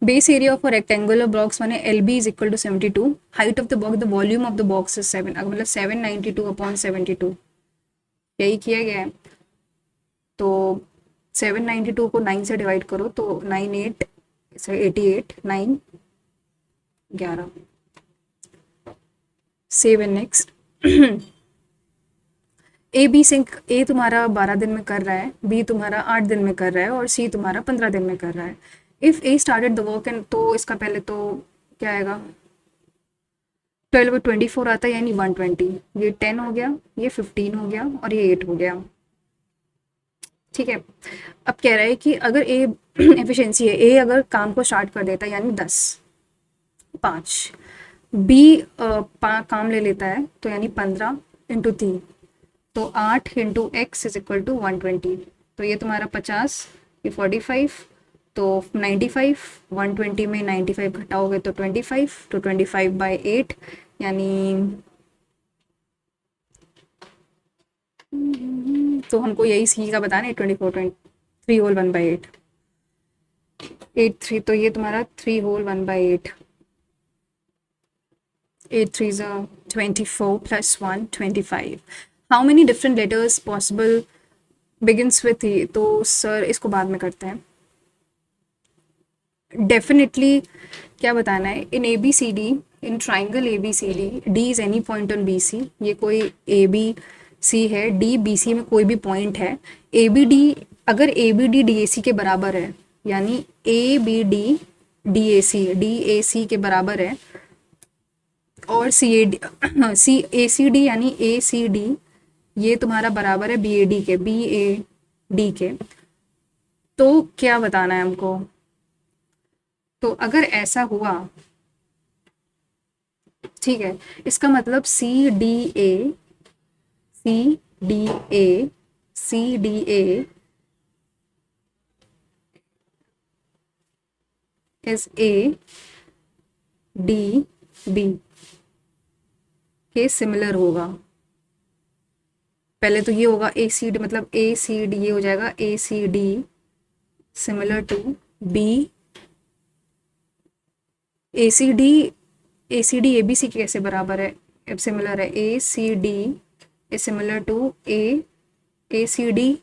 base area of a rectangular box माने L B is equal to 72, height of the box, the volume of the box is 7, मतलब 792/72 यही किया गया है। तो 792 को 9 से डिवाइड करो तो 88 9 11। Save and next, B sink, A तुम्हारा 12 दिन में कर रहा है, बी तुम्हारा 8 दिन में कर रहा है, और सी तुम्हारा 15 दिन में कर रहा है। If A started the work and, तो इसका पहले तो क्या आएगा 12/24 आता है यानी 120, ये 10 हो गया, ये 15 हो गया, और ये 8 हो गया, ठीक है। अब कह रहा है कि अगर ए एफिशिएंसी है, ए अगर काम को स्टार्ट कर देता है यानी 10 5, बी काम ले लेता है तो यानी 15 × 3, तो 8 × x = 120। तो ये तुम्हारा 50, ये 45, तो 95, 120 में 95 घटाओगे तो 25, तो 25/8 यानी, तो हमको यही सी का बताना है 3 होल 1/8 8 3, तो ये तुम्हारा 3 whole 1/8 8 3 24 plus 1 25। How many different letters possible begins with E, तो सर इसको बाद में करते हैं। डेफिनेटली क्या बताना है, in A B C D, in triangle A B C D, D is any point on B C, ये कोई ए बी सी है, डी बी सी में कोई भी पॉइंट है, ए बी डी, अगर A B D D A C के बराबर है, यानी A B D D A C के बराबर है, और सी A D C A C D यानी ए सी डी ये तुम्हारा बराबर है बी ए डी के, बी ए डी के, तो क्या बताना है हमको। तो अगर ऐसा हुआ, ठीक है, इसका मतलब C D A C D A C D A is A D B के सिमिलर होगा। पहले तो ये होगा ए सी डी, मतलब ए सी डी, ये हो जाएगा A C D similar to B, A C D A B C के कैसे बराबर है, सिमिलर है, A C D is similar to A C D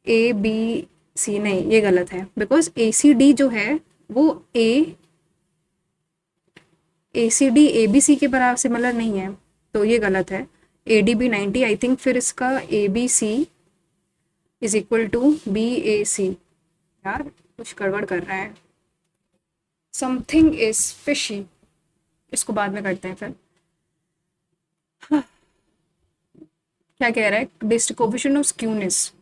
A B C, no ये गलत है, बिकॉज ए सी डी जो है वो ए C D A B C के बराबर सिमिलर नहीं है, तो ये गलत है। A D B 90, I think फिर इसका A B C is equal to B A C. यार कुछ गड़बड़ कर रहा है, समथिंग इज फिशी, इसको बाद में करते हैं फिर। क्या कह रहा है, कोएफिशिएंट ऑफ स्क्यूनेस,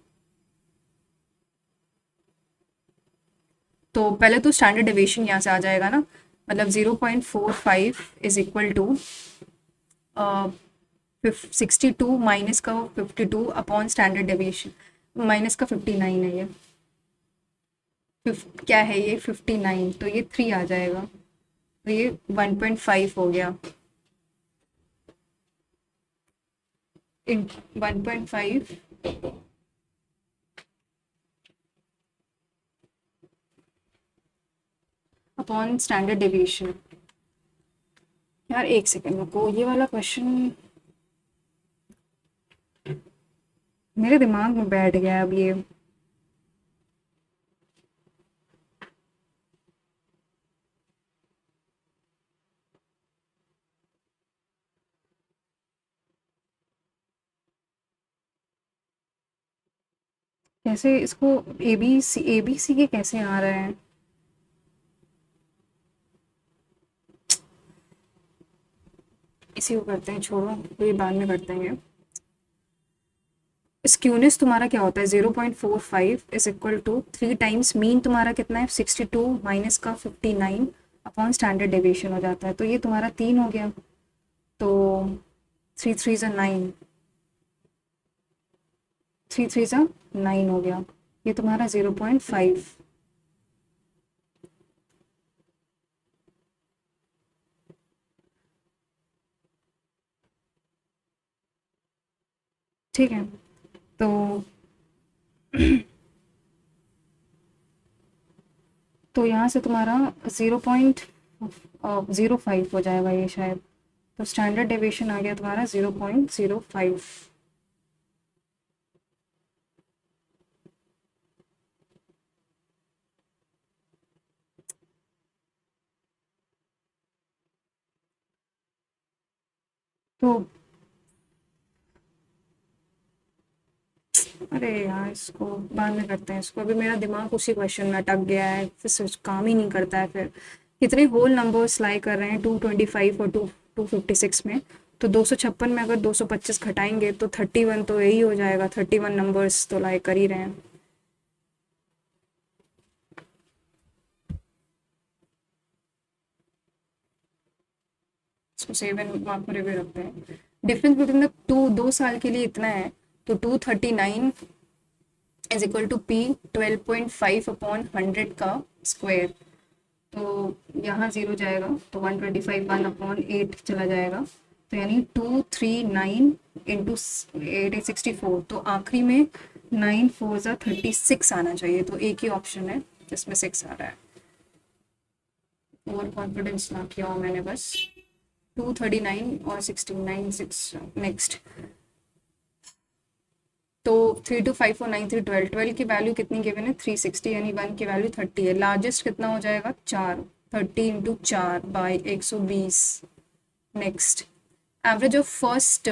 तो पहले तो स्टैंडर्ड डेविएशन यहाँ से आ जाएगा ना, मतलब 0.45 इज इक्वल टू 62 माइनस का 52 अपॉन स्टैंडर्ड डेविएशन, माइनस का 59 है ये, क्या है ये 59, तो ये 3 आ जाएगा, तो ये 1.5 हो गया, इन 1.5 अपॉन स्टैंडर्ड डेविएशन। यार एक सेकंड रुको, ये वाला क्वेश्चन मेरे दिमाग में बैठ गया है अब ये। कैसे इसको एबीसी के कैसे आ रहे हैं? इसी को करते हैं, छोड़ो तो ये बाद में करते हैं। स्क्यूनेस तुम्हारा क्या होता है, 0.45 is equal to 3 times mean तुम्हारा कितना है 62 माइनस का 59 अपॉन स्टैंडर्ड डेविएशन हो जाता है, तो ये तुम्हारा 3 हो गया, तो 3 3 ज़ा 9, 3 3 ज़ा 9 हो गया, ये तुम्हारा 0.5। ठीक है, तो तो यहाँ से तुम्हारा 0.05 हो जाएगा ये शायद, तो स्टैंडर्ड डेविएशन आ गया तुम्हारा 0.05। तो अरे यार इसको बाद में करते हैं, इसको अभी मेरा दिमाग उसी क्वेश्चन में अटक गया है, फिर सोच काम ही नहीं करता है फिर। कितने होल नंबर्स लाई कर रहे हैं 225 और 256 में, तो 256 में अगर 225 घटाएंगे तो 31 तो यही हो जाएगा, 31 नंबर्स तो लाई कर ही रहे हैं। इसको सेव एंड मार्क में रिव्यू रखते हैं। डिफरेंस बिटवीन द टू, 2 साल के लिए इतना है, तो 239 is equal to P 12.5 upon 100 का स्क्वायर, तो यहाँ जीरो जाएगा तो 125 1/8 चला जाएगा, तो यानी 239 इंटू 8 64, तो आखिरी में 9 4 ज़ा 36 आना चाहिए, तो एक ही ऑप्शन है जिसमें 6 आ रहा है। ओवर कॉन्फिडेंस ना किया हो मैंने बस। 239 और 16 6 नेक्स्ट, तो 3 2 5 4 9 3 12 की वैल्यू कितनी गिवन है 360, यानी 1 की वैल्यू 30 है, लार्जेस्ट कितना हो जाएगा 4, 30 into 4 by 120। Next, average of first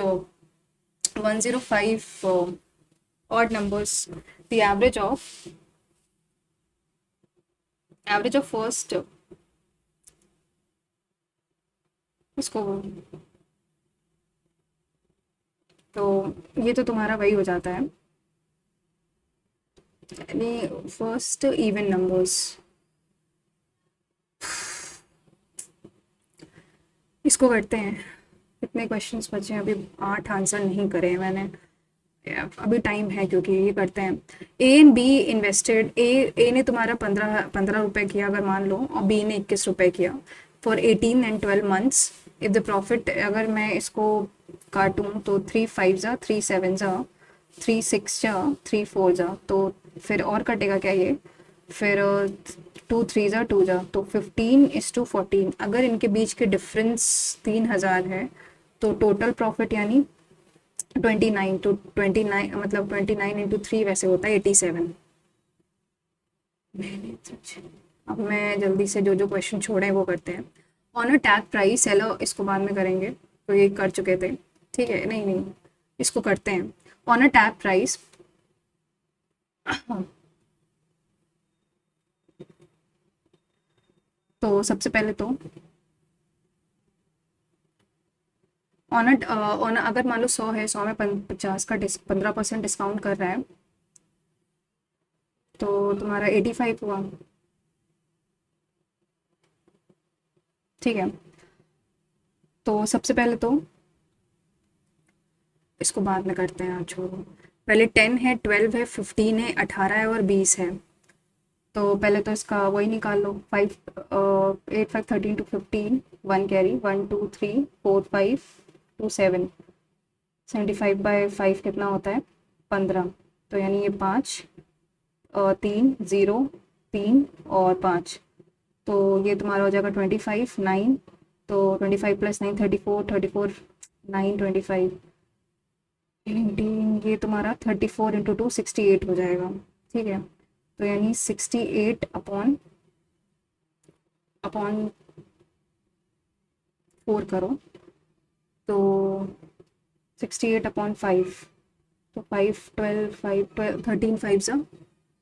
105 odd numbers, the average of first इसको, तो ये तो तुम्हारा वही हो जाता है, यानी फर्स्ट इवन नंबर्स। इसको करते हैं, कितने क्वेश्चंस बचे हैं अभी, 8 आंसर नहीं करे हैं मैंने, अभी टाइम है क्योंकि ये करते हैं। ए एंड बी इन्वेस्टेड, ए ने तुम्हारा 15 रुपए किया अगर मान लो, और बी ने 21 रुपए किया for 18 and 12 months. If the profit, अगर मैं इसको काटूँ तो 3 5 ज़ा 3 7 ज़ा 3 6 ज़ा 3 4 ज़ा, तो फिर और कटेगा क्या ये, फिर 2 3 ज़ा 2 ज़ा, तो 15:14। अगर इनके बीच के डिफरेंस 3000 है, तो टोटल प्रॉफिट यानी 29, तो 29 मतलब 29 इंटू 3 वैसे होता है 87। अब मैं जल्दी से जो जो क्वेश्चन छोड़े वो करते हैं। On a tag price seller, इसको बाद में करेंगे, तो ये कर चुके थे, ठीक है, नहीं नहीं इसको करते हैं। ऑन अ टैग प्राइस, तो सबसे पहले तो ऑन अगर मान लो 100 है, 100 में 50 का 15% डिस्काउंट कर रहा है, तो तुम्हारा 85 हुआ, ठीक है, तो सबसे पहले तो इसको बाद में करते हैं, छोड़ो। पहले 10 है, 12 है, 15 है, 18 है और 20 है। तो पहले तो इसका वही निकाल लो, 8 5 13 to 15, 1 कैरी, 1 2 3 4 5 2 7, 75/5 कितना होता है, 15। तो यानी ये 5, 3 0, 3 और 5, तो ये तुम्हारा हो जाएगा 25 9। तो 25 + 9 34, 34 9 25, ये तुम्हारा 34 × 2 68 हो जाएगा। ठीक है, तो यानी 68 अपॉन अपॉन 4 करो, तो 68/5, तो 5 12 5 12 13 5 सा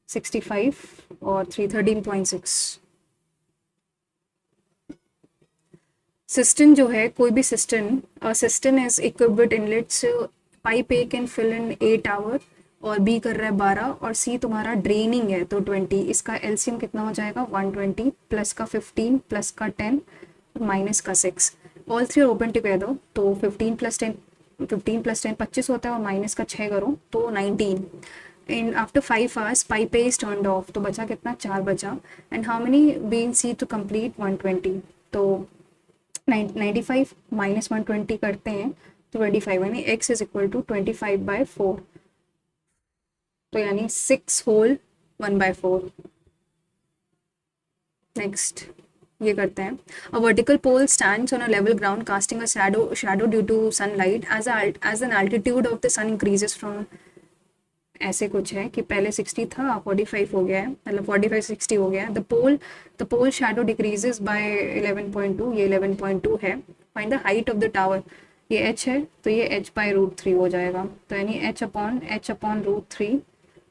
65 और 3 13.6। सिस्टम जो है, कोई भी system, system is equipped with inlets, pipe A can fill in 8 hour और बी कर रहा है 12 और सी तुम्हारा ड्रेनिंग है तो 20। इसका एलसीएम कितना हो जाएगा, 120 प्लस का 15 प्लस का 10 माइनस का 6, all three are open together. तो 15 + 10 25 होता है और माइनस का 6 करो तो 19। In after 5 hours pipe A is turned off, तो बचा कितना, 4 बचा। And how many been C to complete 120, तो 95 माइनस 120 करते हैं तो 25, यानी x इज इक्वल टू 25/4, तो यानी 6 होल 1/4। नेक्स्ट ये करते हैं, a vertical pole stands on a level ground casting a shadow due to sunlight as an altitude of the sun increases from, ऐसे कुछ है कि पहले 60 था 45 हो गया है, मतलब 45 60 हो गया है। The pole shadow decreases by 11.2, ये 11.2 है। Find the height of the tower, ये h है तो ये h/√3 हो जाएगा, तो यानी h/√3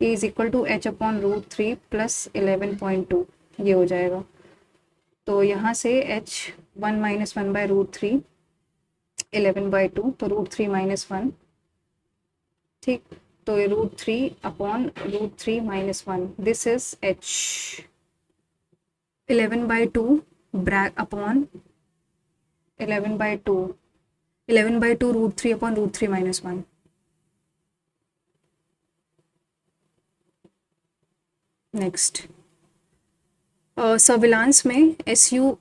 ये इज इक्वल टू h/√3 + 11.2, ये हो जाएगा। तो यहाँ से h 1 - 1/√3 11/2, तो √3 - 1, ठीक। तो ये √3/√3 - 1, this is h 11/2 bracket upon 11/2, 11/2 √3/√3 - 1। Next, surveillance में SURVEILLANCE,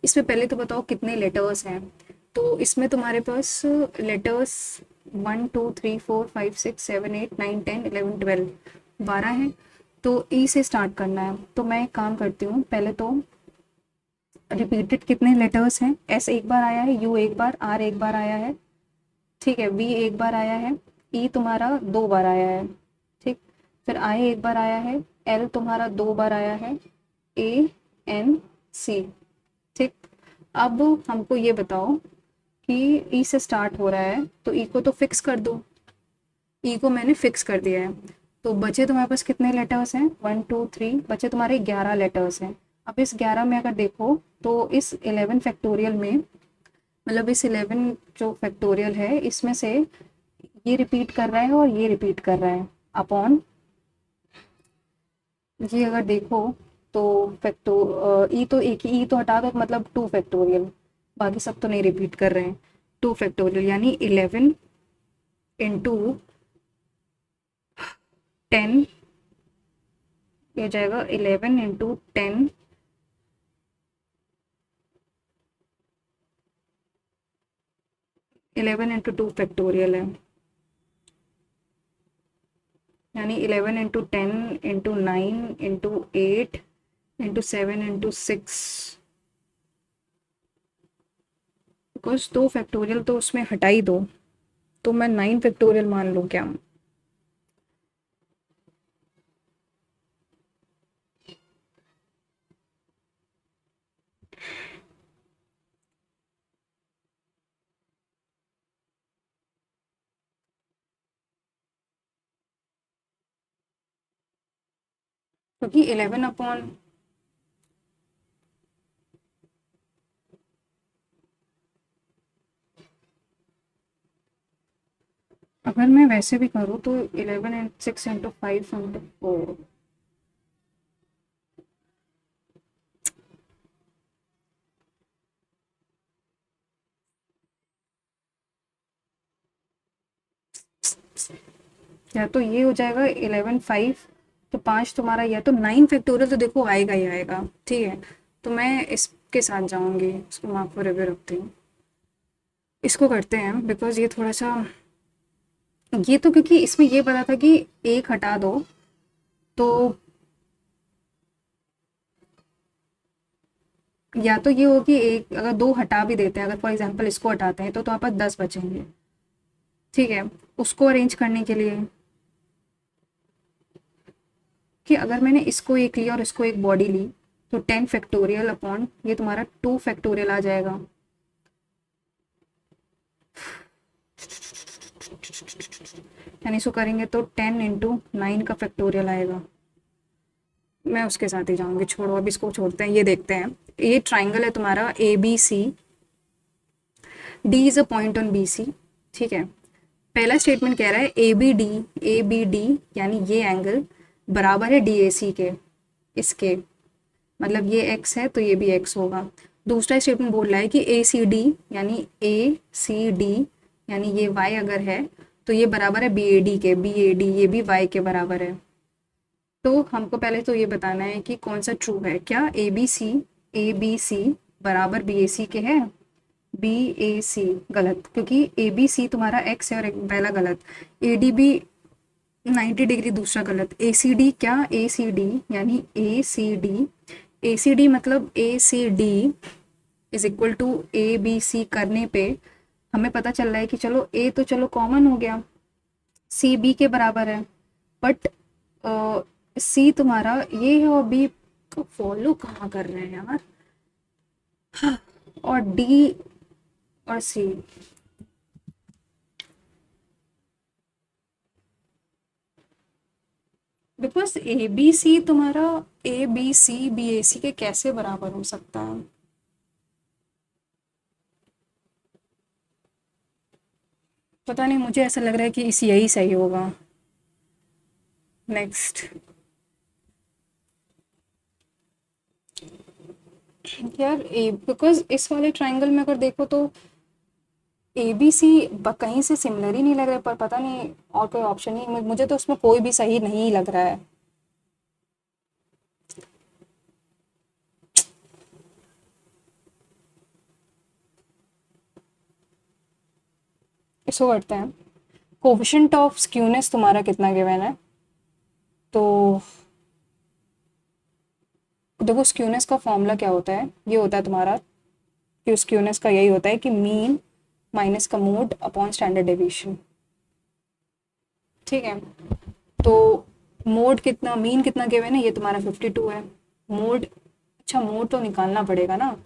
इसमें पहले तो बताओ कितने लेटर्स हैं। तो इसमें तुम्हारे पास लेटर्स 1 2 3 4 5 6 7 8 9 10 11 12 12 हैं। तो ई से स्टार्ट करना है, तो मैं एक काम करती हूँ, पहले तो रिपीटेड कितने लेटर्स हैं, एस एक बार आया है, यू एक बार, आर एक बार आया है, ठीक है, वी एक बार आया है, ई तुम्हारा 2 बार आया है, ठीक। फिर आई एक बार आया है, एल तुम्हारा 2 बार आया है, ए एन सी, ठीक। अब हमको ये बताओ कि ई से स्टार्ट हो रहा है तो ई को तो फिक्स कर दो, ई को मैंने फिक्स कर दिया है। तो बचे तुम्हारे पास कितने लेटर्स हैं, 1 2 3, बचे तुम्हारे 11 लेटर्स हैं। अब इस 11 में अगर देखो तो इस 11 फैक्टोरियल में, मतलब इस 11 जो फैक्टोरियल है इसमें से ये रिपीट कर रहा है और ये रिपीट कर रहा है अपॉन, ये अगर देखो तो फैक्टो ई तो एक ही, ई तो हटा दो, मतलब 2 फैक्टोरियल, बाकी सब तो नहीं रिपीट कर रहे हैं। 2 फैक्टोरियल यानी 11 इंटू 10, ये हो जाएगा 11 इंटू 10, 11 इंटू 2 फैक्टोरियल है, यानी 11 into 10 into 9 into 8 into 7 into 6, because 2 factorial तो उसमें हटा ही दो, तो मैं 9 फैक्टोरियल मान लूँ क्या। क्योंकि 11 अपॉन, अगर मैं वैसे भी करूँ तो 11 6 इंटू 5 इंटू 4, या तो ये हो जाएगा 11 5, तो 5 तुम्हारा, या तो 9 फैक्टोरियल तो देखो आएगा ही आएगा, ठीक है। तो मैं इसके साथ जाऊंगी, इसको मार्क फॉर एवर रखती हूँ। इसको करते हैं बिकॉज ये थोड़ा सा, ये तो क्योंकि इसमें ये पता था कि एक हटा दो तो, या तो ये हो कि एक अगर दो हटा भी देते हैं, अगर फॉर एग्जांपल इसको हटाते हैं तो तुम्हारे पास 10 बचेंगे, ठीक है। उसको अरेंज करने के लिए कि अगर मैंने इसको एक लिया और इसको एक बॉडी ली, तो 10 फैक्टोरियल अपॉन ये तुम्हारा 2 फैक्टोरियल आ जाएगा। यानी इसको करेंगे तो 10 इंटू 9 का फैक्टोरियल आएगा। मैं उसके साथ ही जाऊंगी, छोड़ो अब इसको छोड़ते हैं, ये देखते हैं। ये ट्राइंगल है तुम्हारा A B C, D is a point on B C, ठीक है। पहला स्टेटमेंट कह रहा है ए बी डी यानी ये एंगल बराबर है डी ए सी के, इसके मतलब ये एक्स है तो ये भी एक्स होगा। दूसरा स्टेटमेंट बोल रहा है कि ए सी डी यानी ए सी डी यानी ये वाई अगर है तो ये बराबर है बी ए डी के, बी ए डी ये भी वाई के बराबर है। तो हमको पहले तो ये बताना है कि कौन सा ट्रू है, क्या ए बी सी बराबर बी ए सी के है। बी ए सी गलत, क्योंकि ए बी सी तुम्हारा एक्स है और एक पहला गलत, ए डी भी 90 डिग्री दूसरा गलत। ए सी डी, क्या ए सी डी यानी ए C D, A C D मतलब A C D is equal to A B C करने पे हमें पता चल रहा है कि चलो ए तो चलो कॉमन हो गया, सी बी के बराबर है, बट सी तुम्हारा ये है और बी को फॉलो कहाँ कर रहे हैं यार, और डी और सी, बिकॉज ए बी सी तुम्हारा, A B C B A C के कैसे बराबर हो सकता है। पता नहीं, मुझे ऐसा लग रहा है कि इस यही सही होगा। नेक्स्ट यार, ए बिकॉज इस वाले ट्राइंगल में अगर देखो तो ए बी सी कहीं से सिमिलर ही नहीं लग रहा है, पर पता नहीं और कोई ऑप्शन नहीं, मुझे तो उसमें कोई भी सही नहीं लग रहा है। इसको करते हैं। कोफिशिएंट ऑफ स्क्यूनेस तुम्हारा कितना गिवन है, तो देखो स्क्यूनेस का फॉर्मूला क्या होता है, ये होता है तुम्हारा, कि स्क्यूनेस का यही होता है कि मीन माइनस का मोड अपॉन स्टैंडर्ड डेविएशन, ठीक है। तो मोड कितना, मीन कितना गिवन है, ये तुम्हारा 52 है। मोड, अच्छा मोड तो निकालना पड़ेगा ना,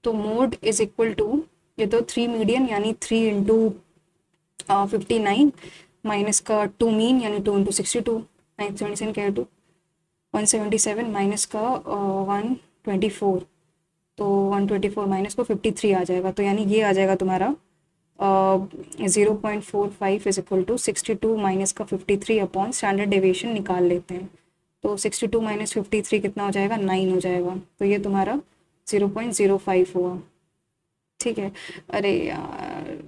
तो मोड इज इक्वल टू, ये तो 3 मीडियन यानी 3 इंटू 59 माइनस का 2 मीन यानी 2 इंटू 62, 977 क्या है 2 177 माइनस का 124, तो 124 माइनस को 53 आ जाएगा, तो यानी ये आ जाएगा तुम्हारा 0.45 इज इक्वल टू 62 माइनस का 53 अपॉन स्टैंडर्ड डेविएशन निकाल लेते हैं, तो 62 माइनस 53 कितना हो जाएगा, 9 हो जाएगा, तो ये तुम्हारा 0.05 हुआ, ठीक है। अरे यार,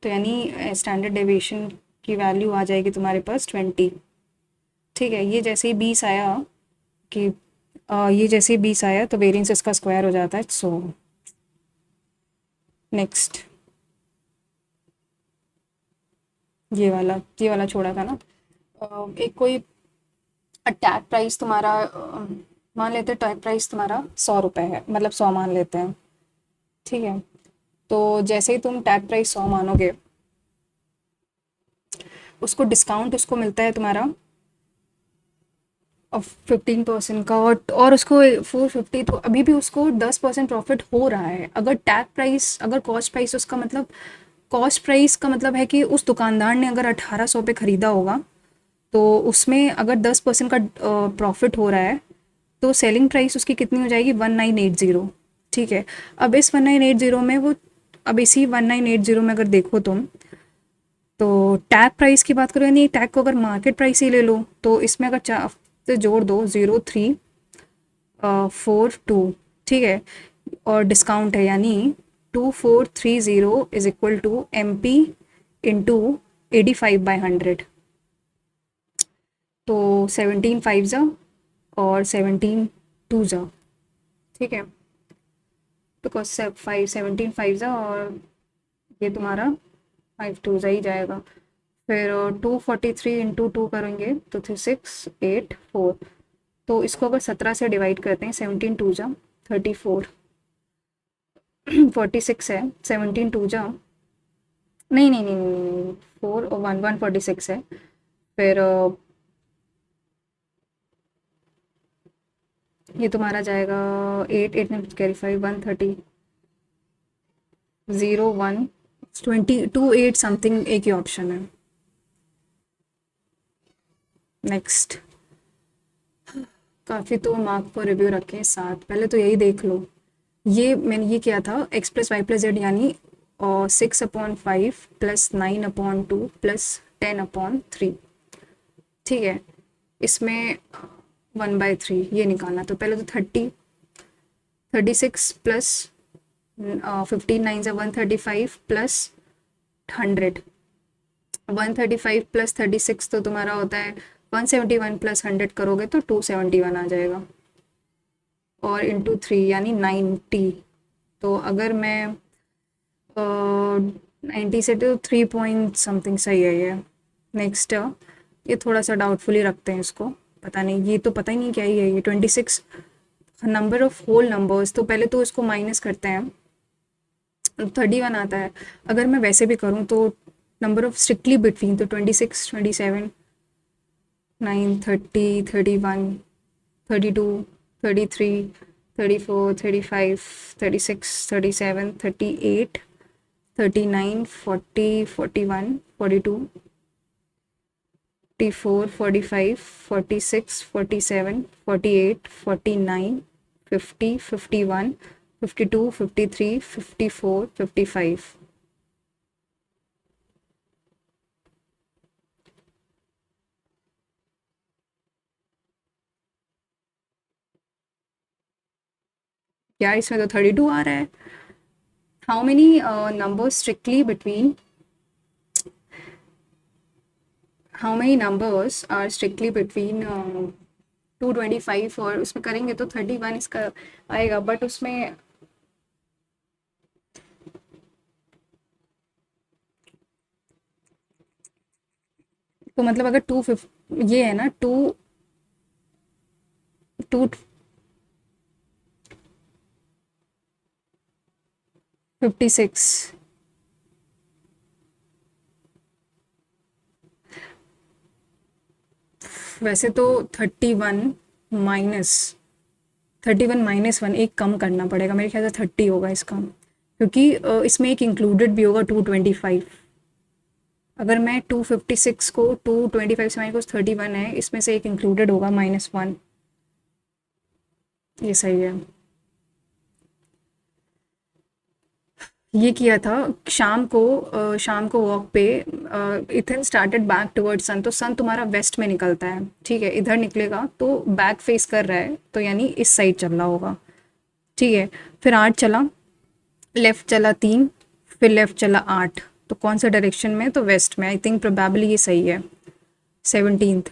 तो यानी स्टैंडर्ड डेविएशन की वैल्यू आ जाएगी तुम्हारे पास 20, ठीक है। ये जैसे ही 20 आया कि ये जैसे ही 20 आया तो वेरिएंस इसका स्क्वायर हो जाता है, सो नेक्स्ट ये वाला छोड़ा था ना। एक कोई टैग प्राइस तुम्हारा मान लेते हैं, टैग प्राइस तुम्हारा 100 रुपये है, मतलब 100 मान लेते हैं, ठीक है। तो जैसे ही तुम टैग प्राइस 100 मानोगे, उसको डिस्काउंट उसको मिलता है तुम्हारा 15% का, और उसको 450, तो अभी भी उसको 10% प्रॉफिट हो रहा है। अगर टैग प्राइस, अगर कॉस्ट प्राइस उसका मतलब, कॉस्ट प्राइस का मतलब है कि उस दुकानदार ने अगर 1800 पे ख़रीदा होगा, तो उसमें अगर 10% का प्रॉफिट हो रहा है, तो सेलिंग प्राइस उसकी कितनी हो जाएगी, 1980, ठीक है। अब इस 1980 में वो, अब इसी 1980 में अगर देखो तुम, तो टैग प्राइस की बात करो, यानी टैग को अगर मार्केट प्राइस ही ले लो, तो इसमें अगर तो जोड़ दो 0342, ठीक है, और डिस्काउंट है यानी 2430 is equal to MP into 85/100, तो 17 5 जा और 17 2 जा, ठीक है, बिकॉज 17 5 जा और ये तुम्हारा 5 2 जा ही जाएगा। फिर 243 इंटू 2 करेंगे तो 684, तो इसको अगर 17 से डिवाइड करते हैं, 17 2 जा 34, 46 है, 17 2 जा, नहीं नहीं नहीं नहीं, 4 और 1 146 है। फिर ये तुम्हारा जाएगा 8 8 में कैरी 5 130 0 1 22 8 समथिंग, एक ही ऑप्शन है। नेक्स्ट, काफ़ी तो मार्क पर रिव्यू रखे हैं 7, पहले तो यही देख लो। ये मैंने ये किया था x plus Y plus Z, यानी 6/5 प्लस 9/2 प्लस 10/3, ठीक है। इसमें 1/3 ये निकालना, तो पहले तो 36 प्लस 15 9 से 135 प्लस 100, 135 प्लस 36 तो तुम्हारा होता है 171, प्लस 100 करोगे तो 271 आ जाएगा, और इंटू 3 यानी 90। तो अगर मैं 90 से, तो 3 पॉइंट समथिंग सही है ये। नेक्स्ट, ये थोड़ा सा डाउटफुली रखते हैं इसको, पता नहीं, ये तो पता ही नहीं क्या ही है ये। 26 नंबर ऑफ होल नंबर्स, तो पहले तो इसको माइनस करते हैं, 31 आता है। अगर मैं वैसे भी करूँ तो नंबर ऑफ स्ट्रिक्टली बिटवीन, तो 26 27 9 30 31 32 33 34 35 36 37 38 39 40 41 42 44 45 46 47 48 49 50 51 52 53 54 55। यार इसमें तो 32 आ रहा है। How many numbers strictly between, how many numbers are strictly between 225, और उसमें करेंगे तो 31 इसका आएगा, बट उसमें तो मतलब अगर 250 ये है ना, 256, वैसे तो 31 - 1 एक कम करना पड़ेगा, मेरे ख्याल से 30 होगा इसका, क्योंकि इसमें एक इंक्लूडेड भी होगा 225। अगर मैं 256 को 225 से माइनस 31 है, इसमें से एक इंक्लूडेड होगा -1, ये सही है। ये किया था शाम को वॉक पे, इथन स्टार्टेड बैक टुवर्ड्स सन, तो सन तुम्हारा वेस्ट में निकलता है, ठीक है, इधर निकलेगा तो बैक फेस कर रहा है, तो यानी इस साइड चल रहा होगा, ठीक है। फिर 8 चला, लेफ्ट चला 3, फिर लेफ्ट चला 8, तो कौन सा डायरेक्शन में, तो वेस्ट में, आई थिंक प्रोबेबली ये सही है। 17th,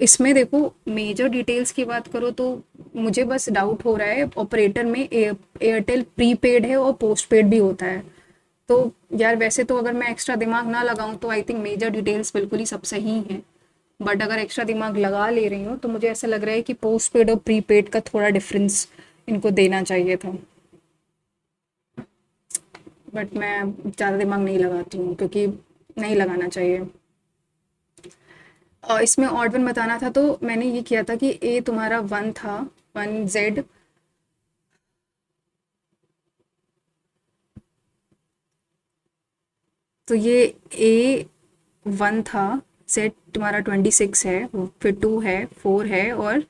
इसमें देखो मेजर डिटेल्स की बात करो तो मुझे बस डाउट हो रहा है, ऑपरेटर में एयरटेल प्रीपेड है और पोस्ट पेड भी होता है, तो यार वैसे तो अगर मैं एक्स्ट्रा दिमाग ना लगाऊं तो आई थिंक मेजर डिटेल्स बिल्कुल ही सब सही हैं, बट अगर एक्स्ट्रा दिमाग लगा ले रही हूँ तो मुझे ऐसा लग रहा है कि पोस्ट पेड और प्रीपेड का थोड़ा डिफरेंस इनको देना चाहिए था, बट मैं ज़्यादा दिमाग नहीं लगाती हूँ क्योंकि नहीं लगाना चाहिए। और इसमें ऑड वन बताना था, तो मैंने ये किया था कि ए तुम्हारा 1 था, 1 Z, तो ये A 1 था, Z तुम्हारा 26 है, फिर 2 है, 4 है और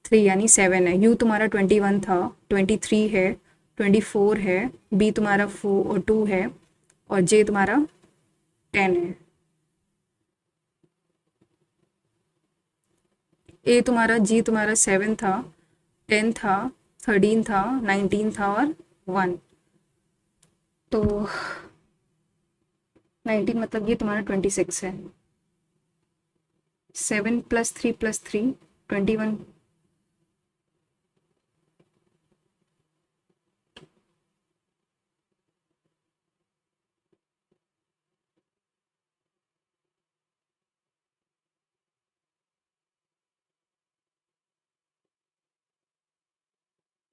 3 यानी 7 है। U तुम्हारा 21 था, 23 है, 24 है, B तुम्हारा 4 और 2 है, और J तुम्हारा 10 है। A तुम्हारा, G तुम्हारा 7 था, 10 था, 13 था, 19 था और 1, तो 19 मतलब ये तुम्हारा 26 है। 7 + 3 + 3 21।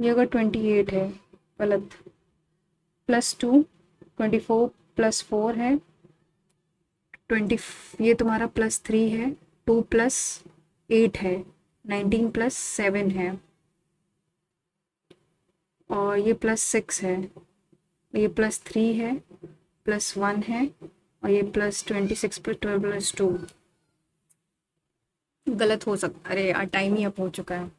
ये अगर 28 है, गलत। +2, 24 +4 है 20। ये तुम्हारा +3 है, 2 + 8 है, 19 +7 है, और ये +6 है, ये +3 है, +1 है, और ये +26 +12 +2। गलत हो सकता, अरे यार टाइम ही अप हो चुका है।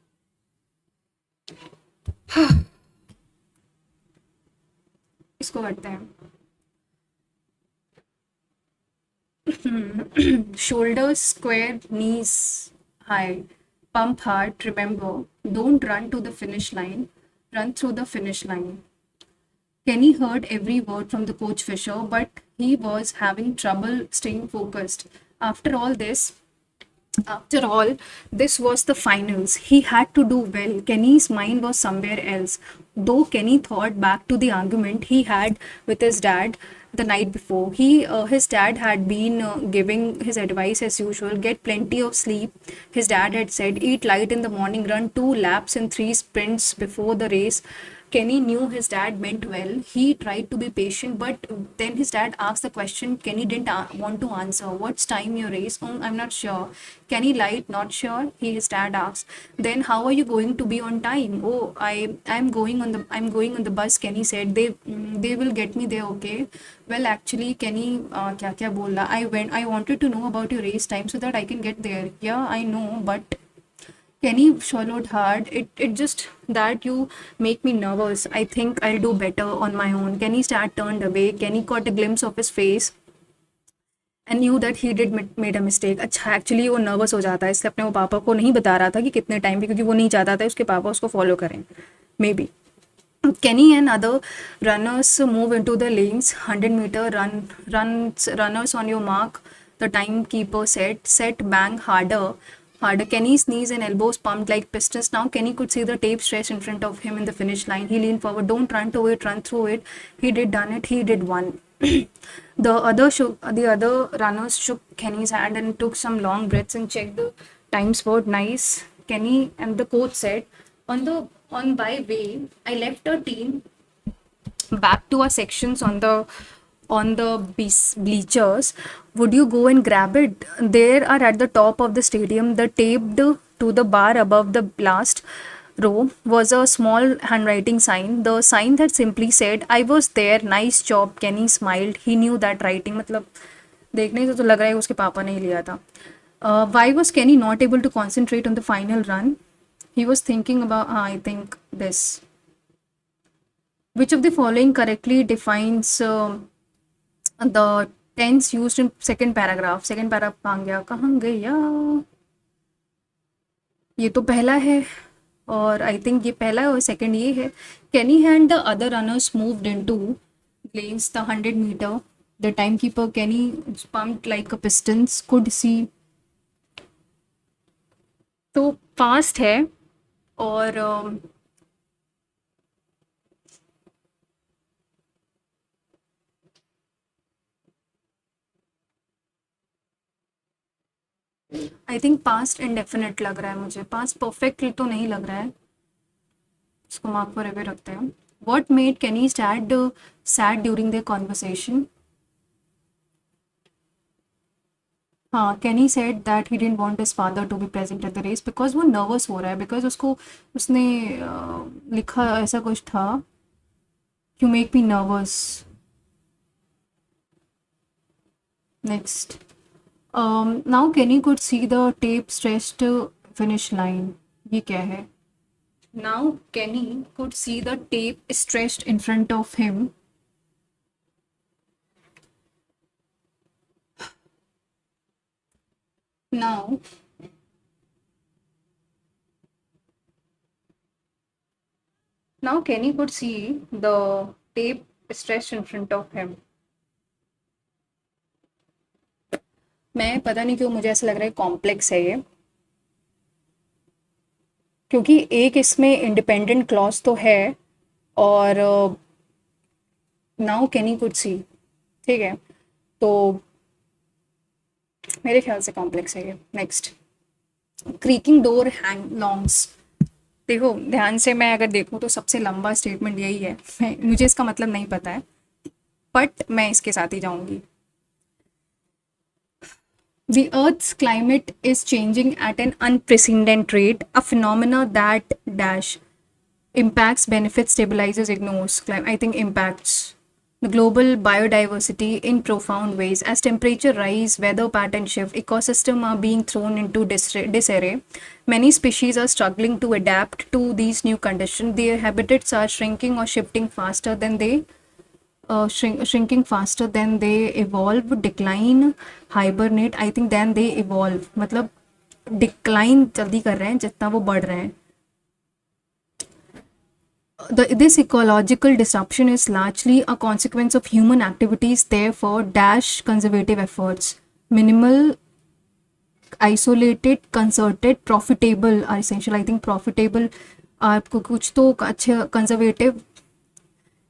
इसको करते हैं। Shoulders square, knees high, pump hard. Remember, don't run to the finish line, run through the finish line. Kenny heard every word from the coach Fisher, but he was having trouble staying focused. After all this, after all, this was the finals. He had to do well. Kenny's mind was somewhere else. Though Kenny thought back to the argument he had with his dad the night before. His dad had been giving his advice as usual: get plenty of sleep. His dad had said, eat light in the morning, run 2 laps in 3 sprints before the race. Kenny knew his dad meant well. He tried to be patient, but then his dad asked the question Kenny didn't want to answer. What's time your race? Oh, I'm not sure. Kenny lied, not sure. His dad asked. Then how are you going to be on time? Oh, I'm going on the bus. Kenny said they will get me there. Okay. Well, actually, Kenny क्या क्या बोला? I wanted to know about your race time so that I can get there. Yeah, I know, but Kenny swallowed hard. It just that you make me nervous. I think I'll do better on my own. Kenny's dad turned away. Kenny caught a glimpse of his face and knew that he did made a mistake. अच्छा, actually वो nervous हो जाता है, इसलिए अपने वो पापा को नहीं बता रहा था कि कितने टाइम पे, क्योंकि वो नहीं चाहता था उसके पापा उसको फॉलो करें, may be. Kenny and other runners move into the lanes. 100-meter runners on your mark. The timekeeper said, set, bang, harder. Harder. Kenny's knees and elbows pumped like pistons. Now Kenny could see the tape stretched in front of him in the finish line. He leaned forward. Don't run to it, run through it. He did done it. He did one. The other runners shook Kenny's hand and took some long breaths and checked the times board. Nice. Kenny and the coach said, on by way, I left a team back to our sections on the bleachers. Would you go and grab it? There are at the top of the stadium, the taped to the bar above the last row was a small handwriting sign. The sign that simply said, I was there, nice job. Kenny smiled. He knew that writing, मतलब देखने से तो लग रहा है उसके पापा ने ही लिया था. Why was Kenny not able to concentrate on the final run? He was thinking about, I think this. Which of the following correctly defines the tense used in second paragraph? Second paragraph कहाँ गया, कहाँ गया? ये तो पहला है, और I think ये पहला है और सेकंड ये है. Kenny and the other runners moved into lanes. The 100-meter. The timekeeper Kenny pumped like a pistons. Could see. तो फास्ट है, और आई थिंक पास्ट इंडेफिनिट लग रहा है मुझे. पास्ट परफेक्टली तो नहीं लग रहा है. इसको मार्क फॉर एवर रखते हैं. What made Kenny's dad sad during their conversation? हाँ, Kenny said that he didn't want his father to be present at the race because वो nervous हो रहा है, because उसको उसने लिखा ऐसा कुछ था, you make me nervous. Next. Now Kenny could see the tape stretched finish line. ये क्या है? Now Kenny could see the tape stretched in front of him. Now Kenny could see the tape stretched in front of him. मैं पता नहीं क्यों मुझे ऐसा लग रहा है कॉम्प्लेक्स है ये, क्योंकि एक इसमें इंडिपेंडेंट क्लॉज तो है, और नाउ कैनी कुड सी, ठीक है, तो मेरे ख्याल से कॉम्प्लेक्स है ये। Next, creaking door hang longs. देखो ध्यान से, मैं अगर देखूँ तो सबसे लंबा स्टेटमेंट यही है, मुझे इसका मतलब नहीं पता है, बट मैं इसके साथ ही जाऊंगी। The Earth's climate is changing at an unprecedented rate, a phenomena that dash impacts, benefits, stabilizes, ignores. I think impacts the global biodiversity in profound ways. As temperature rise, weather patterns shift, ecosystems are being thrown into disarray. Many species are struggling to adapt to these new conditions. Their habitats are shrinking or shifting faster than they shrinking faster than they evolve, decline, hibernate. I think then they evolve, मतलब decline जल्दी कर रहे हैं जितना वो बढ़ रहे हैं। This ecological disruption is largely a consequence of human activities, therefore dash conservative efforts. Minimal, isolated, concerted, profitable are essential. I think profitable आपको कुछ तो अच्छे conservative,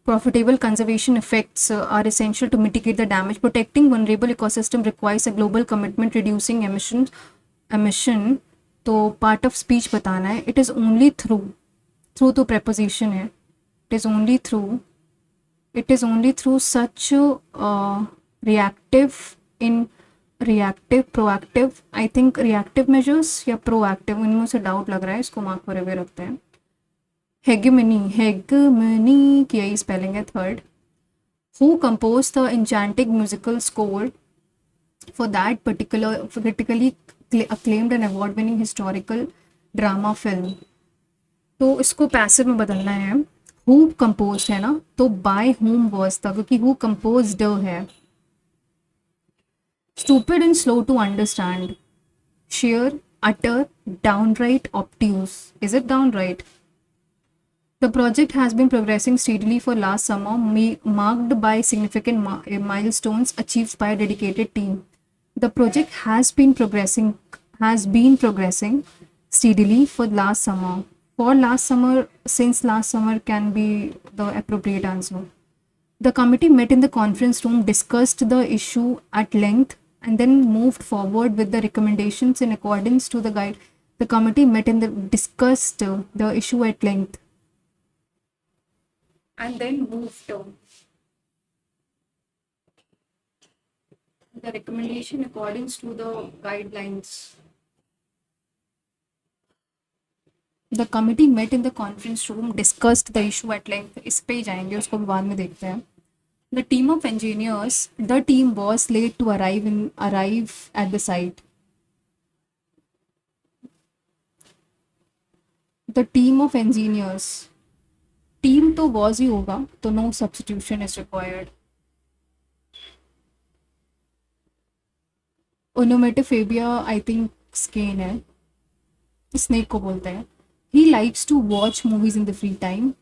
profitable conservation effects are essential to mitigate the damage. Protecting vulnerable ecosystem requires a global commitment, reducing emission तो part of speech बताना है. It is only through तो preposition है. It is only through such reactive, in reactive, proactive, I think reactive measures या proactive, इनमें से doubt लग रहा है, इसको mark पर रखते हैं. Hegemony की यही spelling है third. Who composed the enchanting musical score for that particular critically acclaimed and award-winning historical drama film? तो इसको पैसिव में बदलना है. Who composed है ना, तो by whom was था, क्योंकि who composed है. Stupid and slow to understand. Sheer, utter, downright obtuse. Is it downright? The project has been progressing steadily for last summer, marked by significant milestones achieved by a dedicated team. The project has been progressing steadily for last summer. For last summer, since last summer can be the appropriate answer. The committee met in the conference room, discussed the issue at length, and then moved forward with the recommendations in accordance to the guide. The committee met and discussed the issue at length, and then moved the recommendation according to the guidelines. The committee met in the conference room, discussed the issue at length. इस पे ही जाएंगे, उसको भी बाद में देखते हैं. The team was late to arrive at the site. The team of engineers. Team तो was ही होगा, तो no substitution is required. Onomatophobia, I think skein है, snake को बोलते हैं. He likes to watch movies in the free time.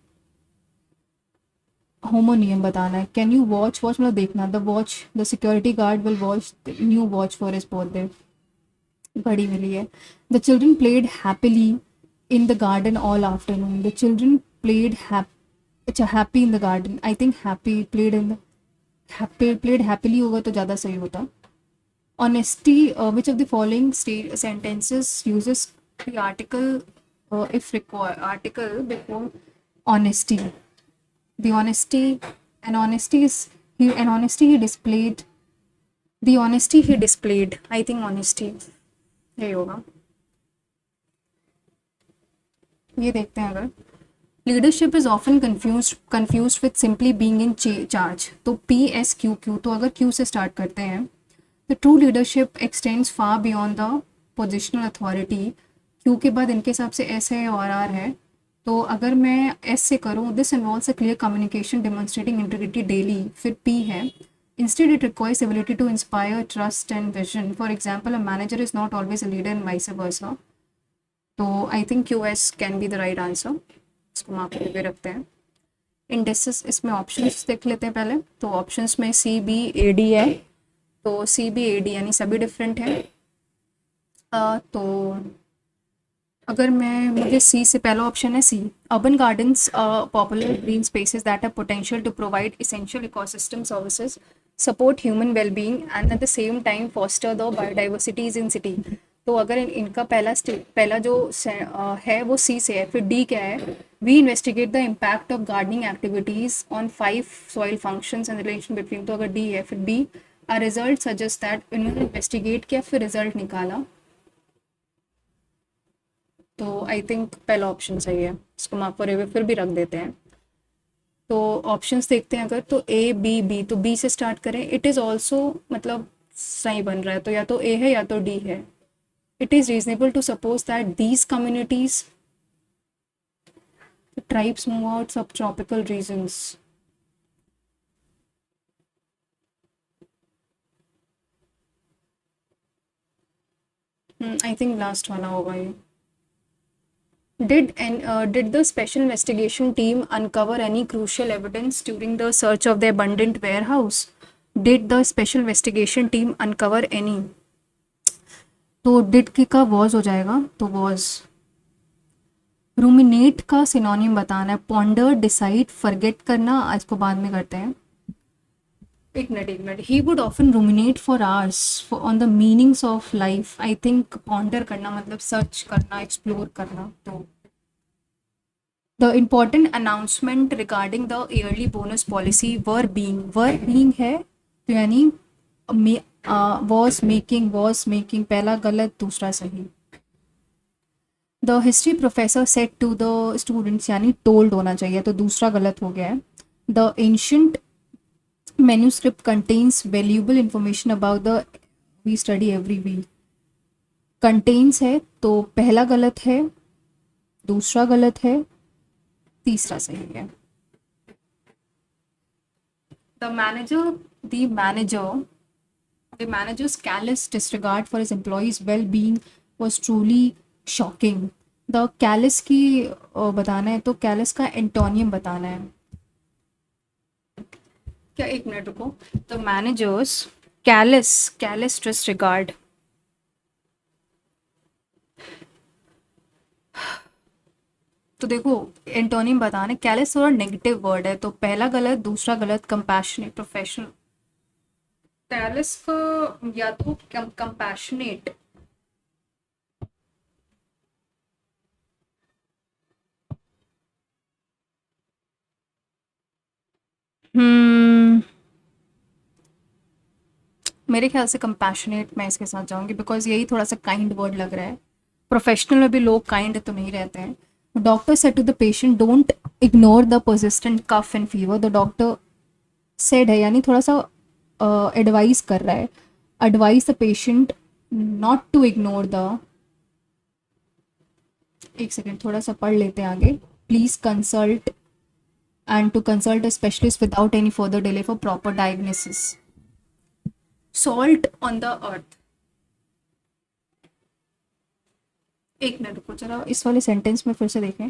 होमोनियम बताना है. Can you watch मतलब देखना. The security guard will watch the new watch for his birthday. घड़ी मिली है. The children played happily in the garden all afternoon. The children played happy in the garden. I think played happily होगा तो ज़्यादा सही होता. Honesty, which of the following sentences uses the article if required, article before honesty? The honesty he displayed. The honesty he displayed. I think honesty यही होगा. ये देखते हैं अगर. Leadership is often confused with simply being in charge. तो PSQQ, तो अगर Q से start करते हैं. The true leadership extends far beyond the positional authority. Q के बाद इनके हिसाब से S है और R है. तो अगर मैं S से करूँ, this involves a clear communication demonstrating integrity daily. फिर P है. Instead, it requires ability to inspire trust and vision. For example, a manager is not always a leader and vice versa. तो I think QS can be the right answer. इसको mark करके रखते हैं. Indices, इसमें options देख लेते हैं पहले. तो ऑप्शंस में CBAD है. तो सी बी ए डी यानी सभी डिफरेंट है। तो अगर मैं मुझे सी से पहला ऑप्शन है C, urban gardens popular green spaces that have potential to provide essential ecosystem services, support human wellbeing and at the same time foster the biodiversities in city. तो अगर इनका पहला जो है वो सी से है, फिर डी क्या है, we investigate the impact of gardening activities on 5 soil functions and relation between. तो अगर डी है फिर B, a result suggest that, इन्होंने इन्वेस्टिगेट किया फिर रिजल्ट निकाला, तो आई थिंक पहला ऑप्शन सही है, इसको मार्क फॉर फिर भी रख देते हैं। तो ऑप्शंस देखते हैं अगर, तो ए बी बी, तो बी से स्टार्ट करें, इट इज़ ऑल्सो मतलब सही बन रहा है, तो या तो ए है या तो डी है। It is reasonable to suppose that these communities tribes move out subtropical regions. I think last वाला होगा ये। Did the special investigation team uncover any crucial evidence during the search of the abandoned warehouse? Did the special investigation team uncover any? तो did का was हो जाएगा, तो was। ruminate का synonym बताना है, ponder, decide, forget करना, आज को बाद में करते हैं। एक minute. He would often ruminate for hours on the meanings of life. I think ponder करना मतलब search करना, explore करना। तो the important announcement regarding the yearly bonus policy were being है, तो यानी was making पहला गलत दूसरा सही। the history professor said to the students यानी told होना चाहिए, तो दूसरा गलत हो गया है। the ancient manuscript contains valuable information about the we study every week, contains है तो पहला गलत है, दूसरा गलत है, तीसरा सही है। The manager's callous disregard for his employees' well-being was truly shocking. The callous की बताना है, तो callous का एंटोनियम बताना है क्या, एक मिनट रुको। The manager's callous disregard, तो देखो एंटोनिम बताना है, कैलिस थोड़ा नेगेटिव वर्ड है, तो पहला गलत दूसरा गलत, कंपैशनेट प्रोफेशनल, कैलिस का या तो कंपैशनेट, मेरे ख्याल से कंपैशनेट मैं इसके साथ जाऊंगी, बिकॉज यही थोड़ा सा काइंड वर्ड लग रहा है। प्रोफेशनल में भी लोग काइंड तो नहीं रहते हैं। Doctor said to the patient don't ignore the persistent cough and fever. The doctor said है यानी थोड़ा सा एडवाइस कर रहा है, advice the patient not to ignore the, एक सेकेंड थोड़ा सा पढ़ लेते हैं आगे। Please consult and to consult a specialist without any further delay for proper diagnosis. Salt on the earth, एक मिनट रुको जरा, इस वाले सेंटेंस में फिर से देखें।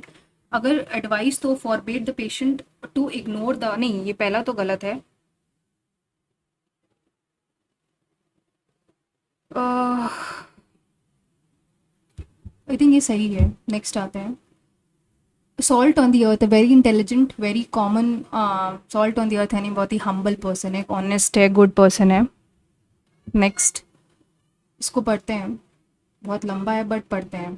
अगर एडवाइस तो forbid the patient to ignore the, नहीं ये पहला तो गलत है। आई थिंक ये सही है, नेक्स्ट आते हैं। Salt on the earth, very intelligent very common, salt on the earth यानी बहुत ही हम्बल पर्सन है, ऑनेस्ट है, गुड पर्सन है। नेक्स्ट इसको पढ़ते हैं, बहुत लंबा है बट पढ़ते हैं।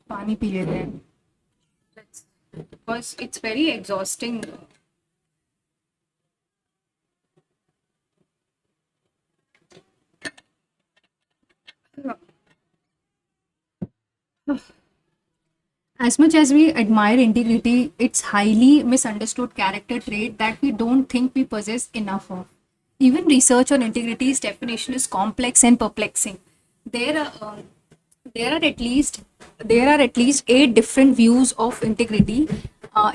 पानी पी लेते हैं, because it's very exhausting. As much as we admire integrity, it's highly misunderstood character trait that we don't think we possess enough of. Even research on integrity's definition is complex and perplexing. There are there are at least 8 different views of integrity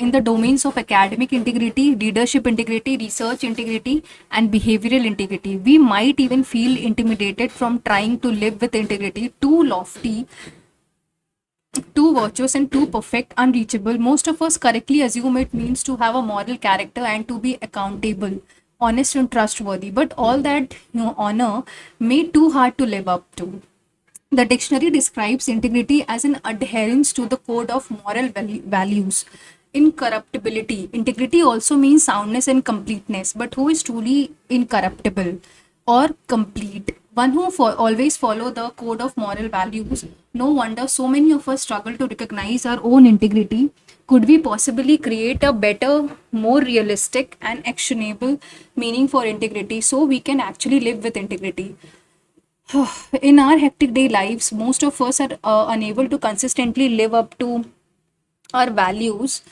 in the domains of academic integrity, leadership integrity, research integrity, and behavioral integrity. We might even feel intimidated from trying to live with integrity, too lofty too virtuous and too perfect, unreachable. Most of us correctly assume it means to have a moral character and to be accountable, honest and trustworthy. But all that honor made too hard to live up to. The dictionary describes integrity as an adherence to the code of moral values. Incorruptibility. Integrity also means soundness and completeness. But who is truly incorruptible or complete? One who always follow the code of moral values. No wonder so many of us struggle to recognize our own integrity. Could we possibly create a better, more realistic and actionable meaning for integrity so we can actually live with integrity? In our hectic day lives, most of us are unable to consistently live up to our values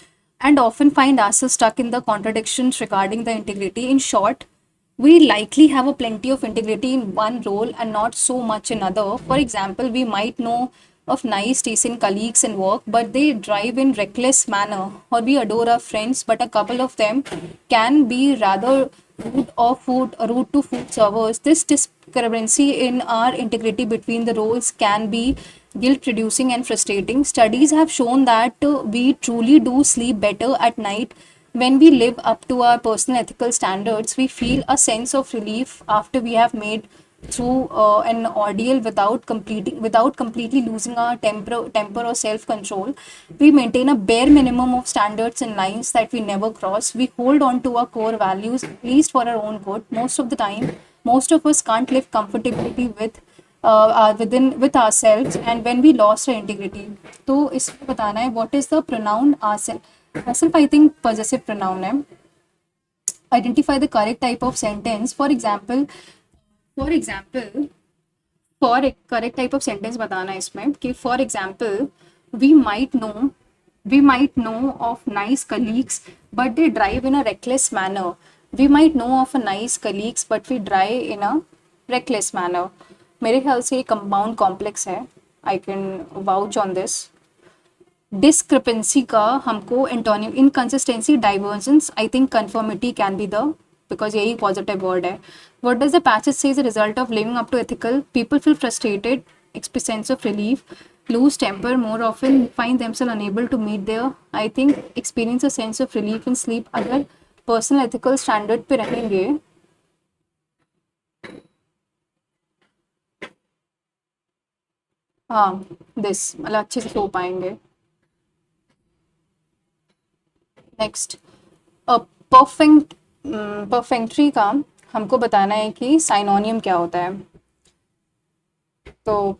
and often find ourselves stuck in the contradictions regarding the integrity. In short, we likely have a plenty of integrity in one role and not so much in other. For example, we might know of nice, decent colleagues in work, but they drive in reckless manner, or we adore our friends, but a couple of them can be rather rude to food servers. This discrepancy in our integrity between the roles can be guilt producing and frustrating. Studies have shown that we truly do sleep better at night when we live up to our personal ethical standards. We feel a sense of relief after we have made through an ordeal without completely losing our temper or self control. We maintain a bare minimum of standards and lines that we never cross. We hold on to our core values, at least for our own good. Most of the time, most of us can't live comfortably within with ourselves, and when we lost our integrity. तो इसमें बताना है what is the pronoun ourself. Ourself I think possessive pronoun है. Identify the correct type of sentence. For example, for a correct type of sentence बताना है इसमें कि for example, we might know we might know of nice colleagues but they drive in a reckless manner. We might know of a nice colleagues but we drive in a reckless manner. मेरे ख्याल से ये compound complex है. I can vouch on this. Discrepancy का हमको antonym inconsistency divergence I think conformity can be the because यही positive word है. What does the passage say is the result of living up to ethical people feel frustrated experience sense of relief, lose temper more often, find themselves unable to meet their, I think, experience a sense of relief in sleep. अगर personal ethical standard पे रहेंगे हाँ this मतलब अच्छे से सो पाएंगे. Next perfect परफेक्ट्री का हमको बताना है कि साइनोनियम क्या होता है. तो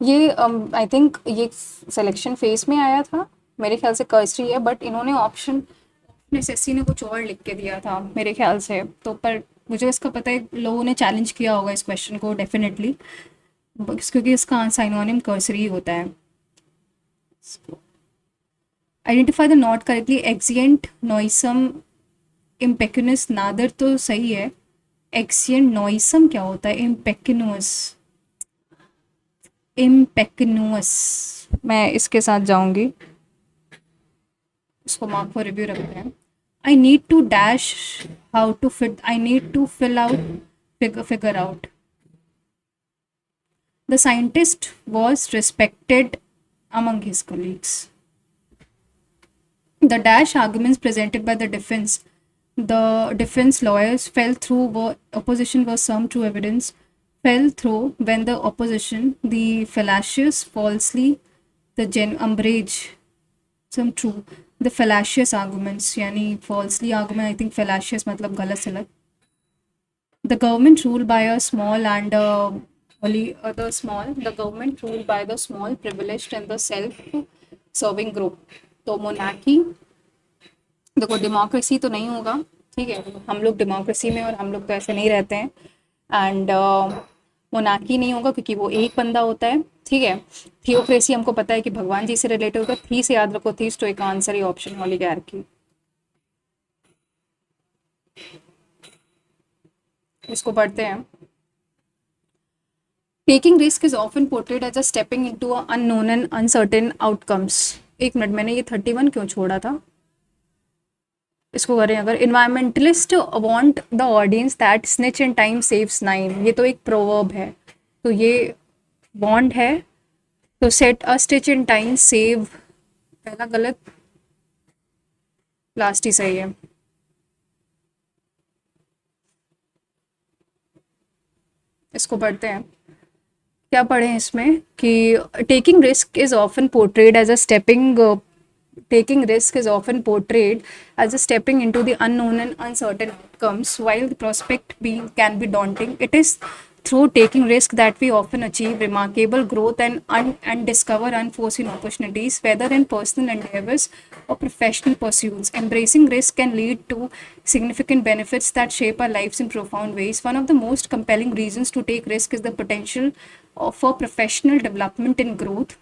ये आई थिंक ये सिलेक्शन फेज में आया था. मेरे ख्याल से कर्सरी है बट इन्होंने ऑप्शन एसएससी ने कुछ और लिख के दिया था मेरे ख्याल से. तो पर मुझे इसका पता है लोगों ने चैलेंज किया होगा इस क्वेश्चन को डेफिनेटली क्योंकि इसका साइनोनिम कर्सरी होता है. Identify the not correctly. एक्सिएंट, नॉइसम, इम्पेक्यूनस. नादर तो सही है. एक्सिएंट नॉइसम क्या होता है? इम्पेक्यूनस. इम्पेक्यूनस मैं इसके साथ जाऊंगी. इसको मार्क फॉर रिव्यू रखते हैं. I need to dash how to fit. I need to fill out figure out. The scientist was respected among his colleagues. The dash arguments presented by the defense lawyers fell through. Opposition was some true evidence fell through when the opposition, the fallacious, falsely, the umbrage, some true. The fallacious arguments यानी falsely argument I think fallacious मतलब गलत सलत. The government ruled by a small and the government ruled by the small, privileged and the self-serving group. तो monarchy देखो democracy तो नहीं होगा. ठीक है, हम लोग डेमोक्रेसी में और हम लोग तो ऐसे नहीं रहते हैं. एंड मोनार्की नहीं होगा क्योंकि वो एक बंदा होता है. ठीक है, थियोक्रेसी हमको पता है कि भगवान जी से रिलेटेड होगा. थी से याद रखो, थीस तो एक आंसर ही ऑप्शन ओलिगार्की. इसको पढ़ते हैं. Taking risk is often portrayed as a stepping into unknown and uncertain outcomes. एक मिनट, मैंने ये 31 क्यों छोड़ा था? इसको करें अगर, environmentalist want the audience that stitch in time saves nine, ये तो एक प्रोवर्ब है, तो ये बॉन्ड है, तो set a stitch in time save, पहला गलत, लास्ट ही सही है। इसको पढ़ते हैं, क्या पढ़ें इसमें कि taking risk is often portrayed as a stepping taking risk is often portrayed as a stepping into the unknown and uncertain outcomes. While the prospect being can be daunting, it is through taking risk that we often achieve remarkable growth and discover unforeseen opportunities, whether in personal endeavors or professional pursuits. Embracing risk can lead to significant benefits that shape our lives in profound ways. One of the most compelling reasons to take risk is the potential for professional development and growth.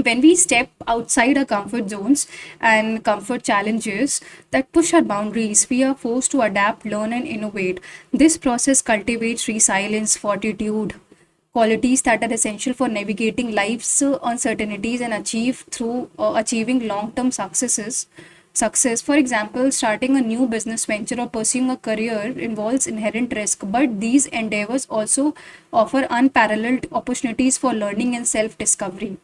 When we step outside our comfort zones and comfort challenges that push our boundaries, we are forced to adapt, learn, and innovate. This process cultivates resilience, fortitude, qualities that are essential for navigating life's uncertainties and achieving long-term success. For example, starting a new business venture or pursuing a career involves inherent risk, but these endeavors also offer unparalleled opportunities for learning and self-discovery.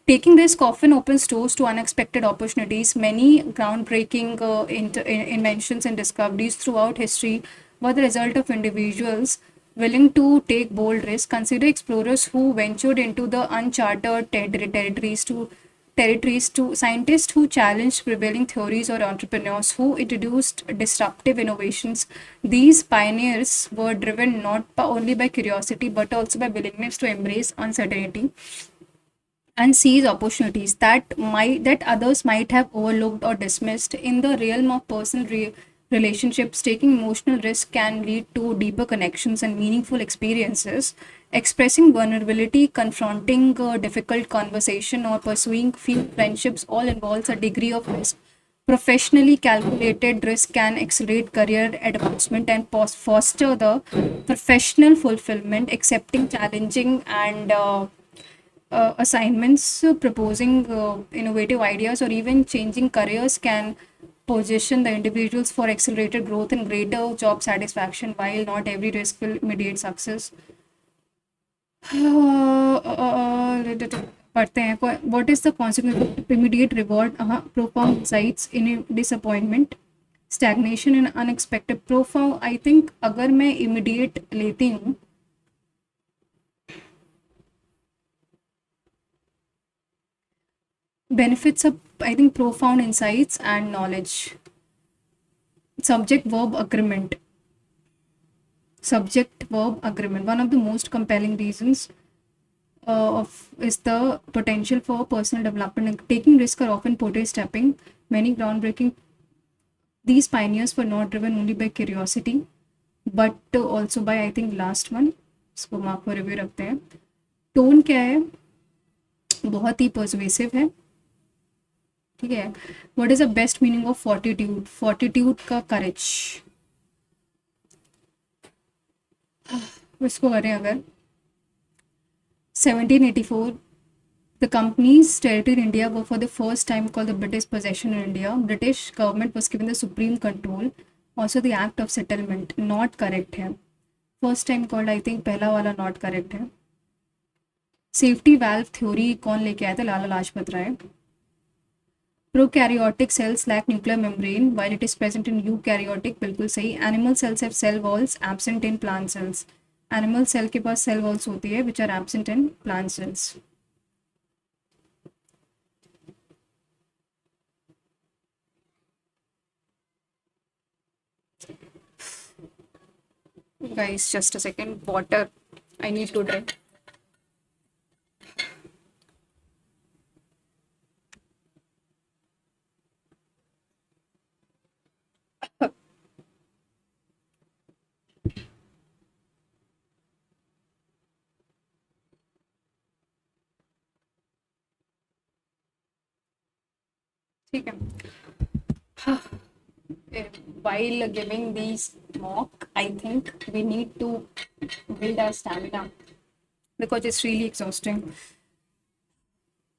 Taking risk often opens doors to unexpected opportunities. Many groundbreaking inventions and discoveries throughout history were the result of individuals willing to take bold risks. Consider explorers who ventured into the uncharted territories to scientists who challenged prevailing theories or entrepreneurs who introduced disruptive innovations. These pioneers were driven not only by curiosity but also by willingness to embrace uncertainty and seize opportunities that others might have overlooked or dismissed. In the realm of personal relationships, taking emotional risk can lead to deeper connections and meaningful experiences. Expressing vulnerability, confronting a difficult conversation, or pursuing few friendships all involves a degree of risk. Professionally calculated risk can accelerate career advancement and foster the professional fulfillment. Accepting challenging and assignments, proposing innovative ideas, or even changing careers can position the individuals for accelerated growth and greater job satisfaction. While not every risk will immediate success, पढ़ते हैं, what is the consequence of immediate reward? Profound insights in disappointment, stagnation and unexpected. Profound, I think अगर मैं immediate लेती हूँ, benefits of, I think, profound insights and knowledge. Subject verb agreement. Subject verb agreement. One of the most compelling reasons of is the potential for personal development. Taking risk are often portrayed stepping. Many groundbreaking. These pioneers were not driven only by curiosity, but also by, I think, last one. इसको mark पर review रखते हैं. Tone क्या है? बहुत ही पर्सवेसिव है. ठीक है. What is the best meaning of fortitude? Fortitude का करेज. इसको करें अगर, 1784 the company's territory in India were for the first time called the British possession in India. British government was given the supreme control. Also the act of settlement, not correct है. First time called, I think पहला वाला not correct है. Safety valve theory कौन लेके आया था? Lala Lajpat Rai. Prokaryotic cells lack nuclear membrane while it is present in eukaryotic, बिल्कुल सही. Animal cells have cell walls absent in plant cells. Animal cell के पास cell walls होती है which are absent in plant cells. Guys, just a second. Water. I need to drink. ठीक है. While giving these mock, I think we need to build our stamina because it's really exhausting.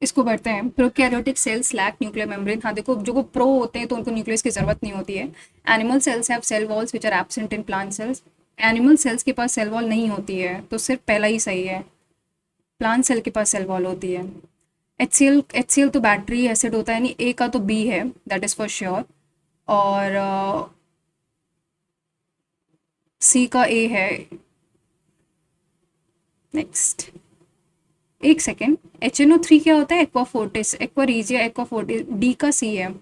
इसको पढ़ते हैं। Prokaryotic cells lack nuclear membrane. हाँ देखो, जो pro होते हैं तो उनको न्यूक्लियस की जरूरत नहीं होती है। Animal cells have cell walls which are absent in plant cells. Animal cells के पास सेल वॉल नहीं होती है, तो सिर्फ पहला ही सही है। प्लांट सेल के पास सेल वॉल होती है। एच सी एल तो बैटरी एसिड होता है, यानी ए का तो बी है, दैट इज़ फॉर श्योर। और सी का ए है। नेक्स्ट, एक सेकेंड, HNO3 क्या होता है? एक्वाफोर्टिस, एक्वारीजिया एक्वाफोर्टिस। डी का सी है,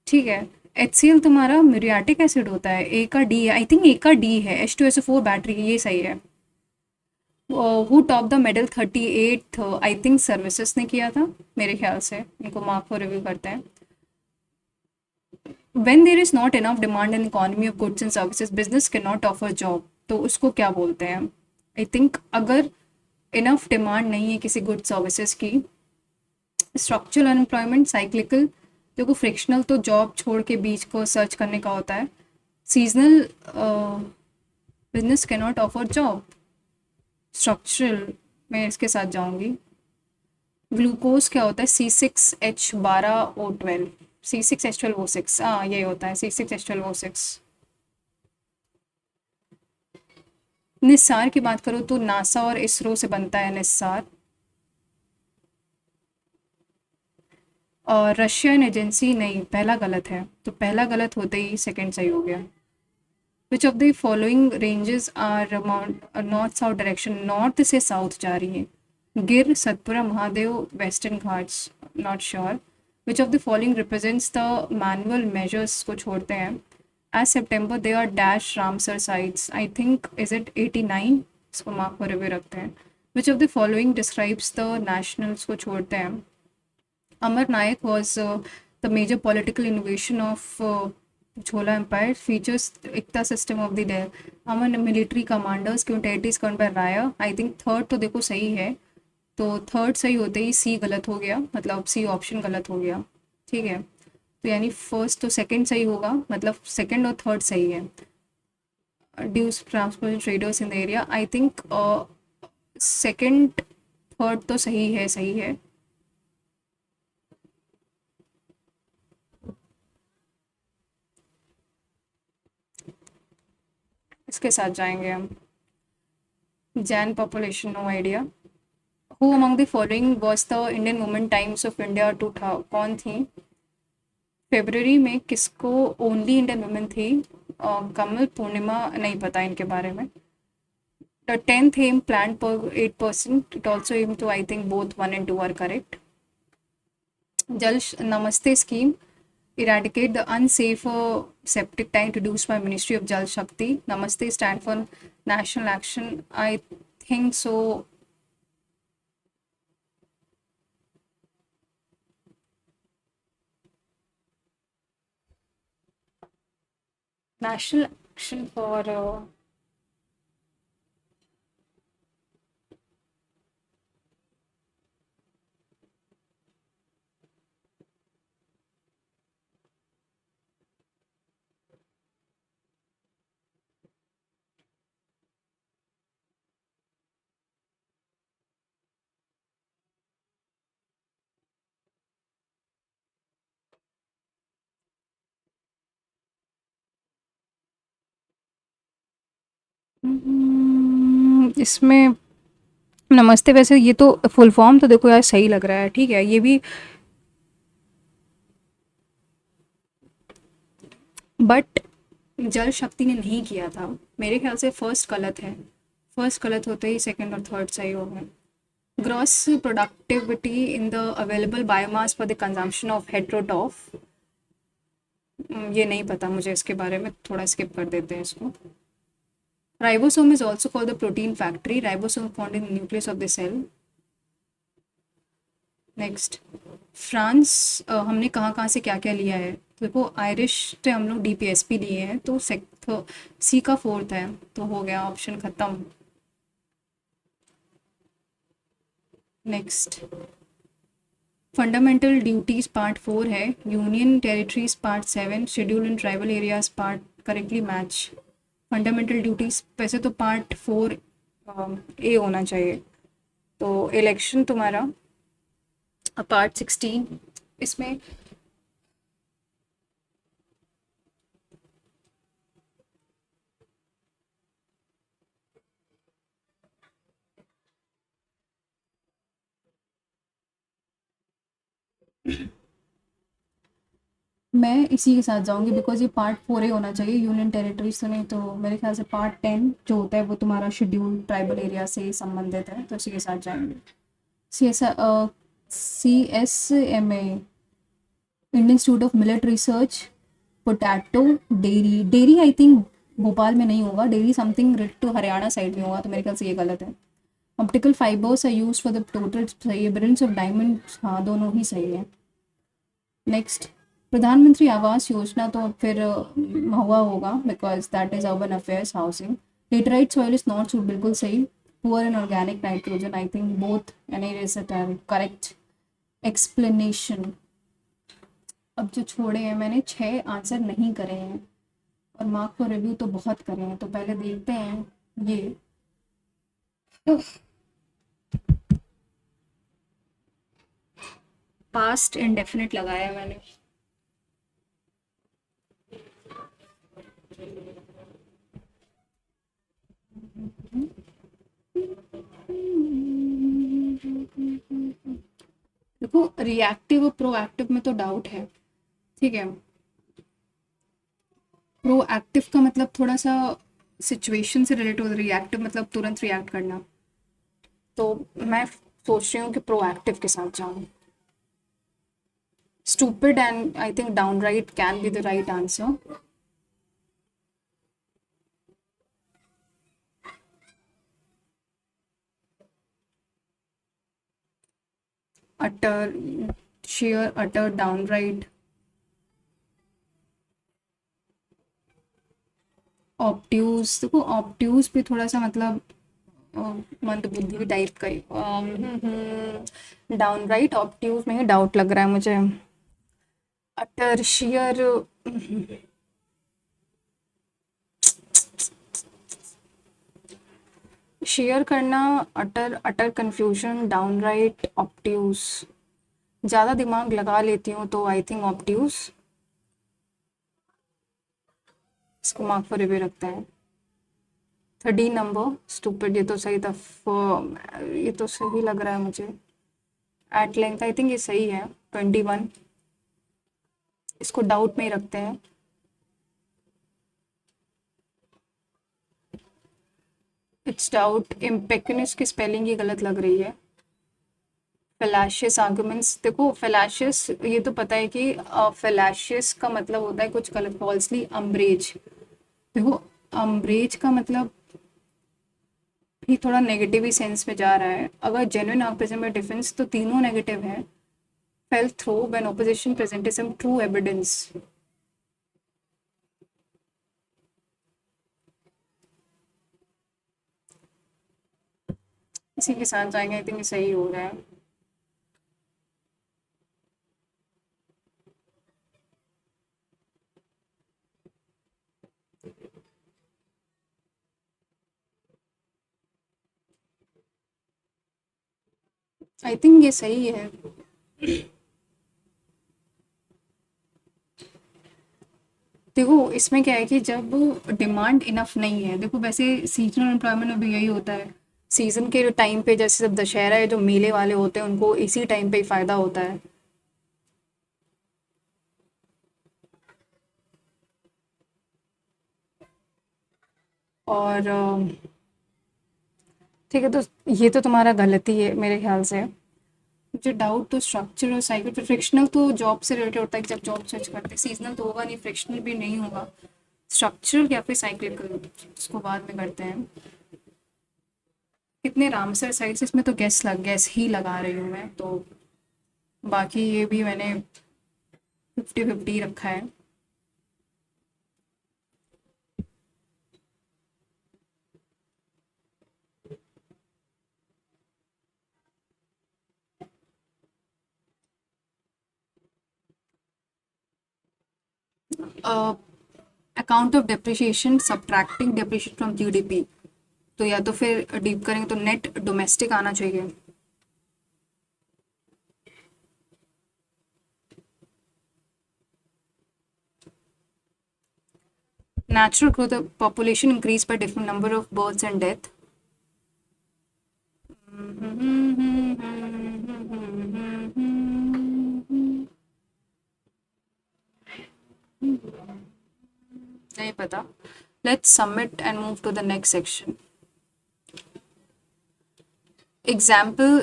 ठीक है। HCl तुम्हारा म्यूरियाटिक एसिड होता है, ए का डी है, आई थिंक ए का डी है। H2SO4 बैटरी, ये सही है। Who top the medal 38, I think services ने किया था मेरे ख्याल से। इनको मार्क को रिव्यू करते हैं। When there is not enough demand in economy of goods and services business can not offer job, तो उसको क्या बोलते हैं? आई थिंक अगर इनफ डिमांड नहीं है किसी गुड सर्विसेज की, स्ट्रक्चरल अनएम्प्लॉयमेंट, साइक्लिकल, देखो फ्रिक्शनल तो जॉब छोड़ के बीच को सर्च करने का होता है। Seasonal, business can not offer job. Structural, मैं इसके साथ जाऊंगी। ग्लूकोज क्या होता है? C6H12O12, C6H12O6, हाँ यही होता है, C6H12O6। निस्सार की बात करो तो नासा और इसरो से बनता है निस्सार। और रशियन एजेंसी नहीं, पहला गलत है, तो पहला गलत होते ही सेकंड सही हो गया। Which of the following ranges are north south direction, north से साउथ जा रही है। Gir, Satpura, Mahadev, Western Ghats, not sure. Which of the following represents the manual measures को छोड़ते हैं। As September they are dash Ramsar sites, I think is it 89, इसको mark पर review रखते हैं। Which of the following describes the nationals को छोड़ते हैं। Amar Nayak was the major political innovation of Chola Empire, features Ikta system of the day. Amar military commanders, quintities कौन पर राया, I think third तो देखो सही है, तो थर्ड सही होते ही सी गलत हो गया, मतलब सी ऑप्शन गलत हो गया, ठीक है। तो यानी फर्स्ट तो सेकंड सही होगा, मतलब सेकंड और थर्ड सही है। Dues transport traders in the area, I think second third तो सही है, सही है। इसके साथ जाएंगे हम। Jain population, no idea. Who among the following was the Indian women Times of India to था, कौन थी? फेब्रवरी में किसको ओनली इंडियन वुमेन थी? कमल, पूर्णिमा, नहीं पता इनके बारे में। द 10th एम प्लान पर 8%, it also aim to, I think both 1 and 2 are correct. Jal Namaste scheme eradicate the unsafe septic tank introduced by Ministry of Jal Shakti. Namaste stand for national action, I think so. National action for इसमें नमस्ते, वैसे ये तो full form तो देखो यार सही लग रहा है, ठीक है ये भी, बट जल शक्ति ने नहीं किया था मेरे ख्याल से। फर्स्ट गलत है, फर्स्ट गलत होते ही सेकंड और थर्ड सही हो गए। Gross productivity in the available biomass for the consumption of heterotroph, ये नहीं पता मुझे इसके बारे में, थोड़ा स्किप कर देते हैं इसको। Ribosome is also called the protein factory, ribosome found in nucleus of the cell. Next, France, हमने कहाँ कहाँ से क्या क्या लिया है? तो देखो आयरिश से हम लोग DPSP लिए हैं, तो सी का फोर्थ है, तो हो गया ऑप्शन खत्म। नेक्स्ट, फंडामेंटल ड्यूटीज पार्ट 4 है, union territories part 7, schedule in tribal areas part correctly match. Fundamental duties वैसे तो पार्ट 4 ए होना चाहिए। तो इलेक्शन तुम्हारा पार्ट 16 इसमें मैं इसी के साथ जाऊंगी बिकॉज ये पार्ट 4 ही होना चाहिए, यूनियन टेरिटरीज तो नहीं, तो मेरे ख्याल से पार्ट 10 जो होता है वो तुम्हारा शेड्यूल ट्राइबल एरिया से संबंधित है, तो इसी के साथ जाएंगे। CSMA, Indian institute of millet research, potato, dairy. Dairy I think Bhopal में नहीं होगा, dairy something related to Haryana side में होगा, तो मेरे ख्याल से ये गलत है। Optical fibers are use for the total, सही है। ब्रिलियंस ऑफ डायमंड, हाँ दोनों ही सही है। नेक्स्ट, प्रधानमंत्री आवास योजना तो फिर महुआ होगा because that is urban affairs housing. Laterite soil is not suit, बिल्कुल सही। Poor and organic nitrogen, I think both and it is correct explanation. अब जो छोड़े हैं मैंने 6 आंसर नहीं करे हैं और मार्क फॉर रिव्यू तो बहुत करे हैं, तो पहले देखते हैं ये। पास्ट इंडेफिनिट लगाया है मैंने। देखो रिएक्टिव और प्रोएक्टिव में तो डाउट है, ठीक है। प्रोएक्टिव का मतलब थोड़ा सा सिचुएशन से रिलेट हो, रिएक्टिव मतलब तुरंत रिएक्ट करना, तो मैं सोच रही हूँ कि प्रोएक्टिव के साथ जाऊँ। Stupid and I think downright can be the right answer. Utter, share, utter, downright, obtuse. देखो ऑब्ट्यूज भी थोड़ा सा मतलब मंद बुद्धि टाइप का ही। डाउनराइट ऑब्ट्यूज में ही डाउट लग रहा है मुझे। अटर, शेयर, शेयर करना, अटर, अटर कंफ्यूजन, डाउनराइट, ऑब्ट्यूज। ज़्यादा दिमाग लगा लेती हूँ तो आई थिंक ऑब्ट्यूज। इसको मार्क फॉर रिव्यू रखते हैं। 13 नंबर स्टूपिड, ये तो सही था। ये तो सही लग रहा है मुझे। एट लेंथ आई थिंक ये सही है। 21, इसको डाउट में ही रखते हैं। It's doubt. इम्पेक्निस की स्पेलिंग ही गलत लग रही है। फैलाशियस आर्गुमेंट्स, देखो फैलाशियस ये तो पता है कि फैलाशियस का मतलब होता है कुछ गलत, फॉल्सली अम्ब्रेज। देखो अम्ब्रेज का मतलब भी थोड़ा नेगेटिव ही सेंस में जा रहा है। अगर जेन्युइन ऑपोजिशन में डिफेंस तो तीनों नेगेटिव है। Fell through when opposition presented some true evidence. इसी के साथ जाएंगे, आई थिंक ये सही हो रहा है। आई थिंक ये सही है। देखो इसमें क्या है कि जब डिमांड इनफ नहीं है, देखो वैसे सीजनल एम्प्लॉयमेंट में भी यही होता है। सीजन के टाइम पे जैसे जब दशहरा है, जो मेले वाले होते हैं उनको इसी टाइम पे ही फायदा होता है। और ठीक है, तो ये तो तुम्हारा गलती है मेरे ख्याल से। मुझे डाउट तो स्ट्रक्चर और साइकिल, फ्रिक्शनल तो जॉब से रिलेटेड होता है कि जब जॉब स्विच करते हैं। सीजनल तो होगा नहीं, फ्रिक्शनल भी नहीं होगा। स्ट्रक्चरल या फिर साइक्लिकल, इसको बाद में करते हैं। कितने रामसर साइट्स, इसमें तो गैस ही लगा रही हूँ मैं तो। बाकी ये भी मैंने 50-50 रखा है। Account of depreciation subtracting depreciation from GDP, तो या तो फिर डीप करेंगे तो नेट डोमेस्टिक आना चाहिए। Natural growth of population increase by different number of births and death. नहीं पता. Let's submit and move to the next section. Example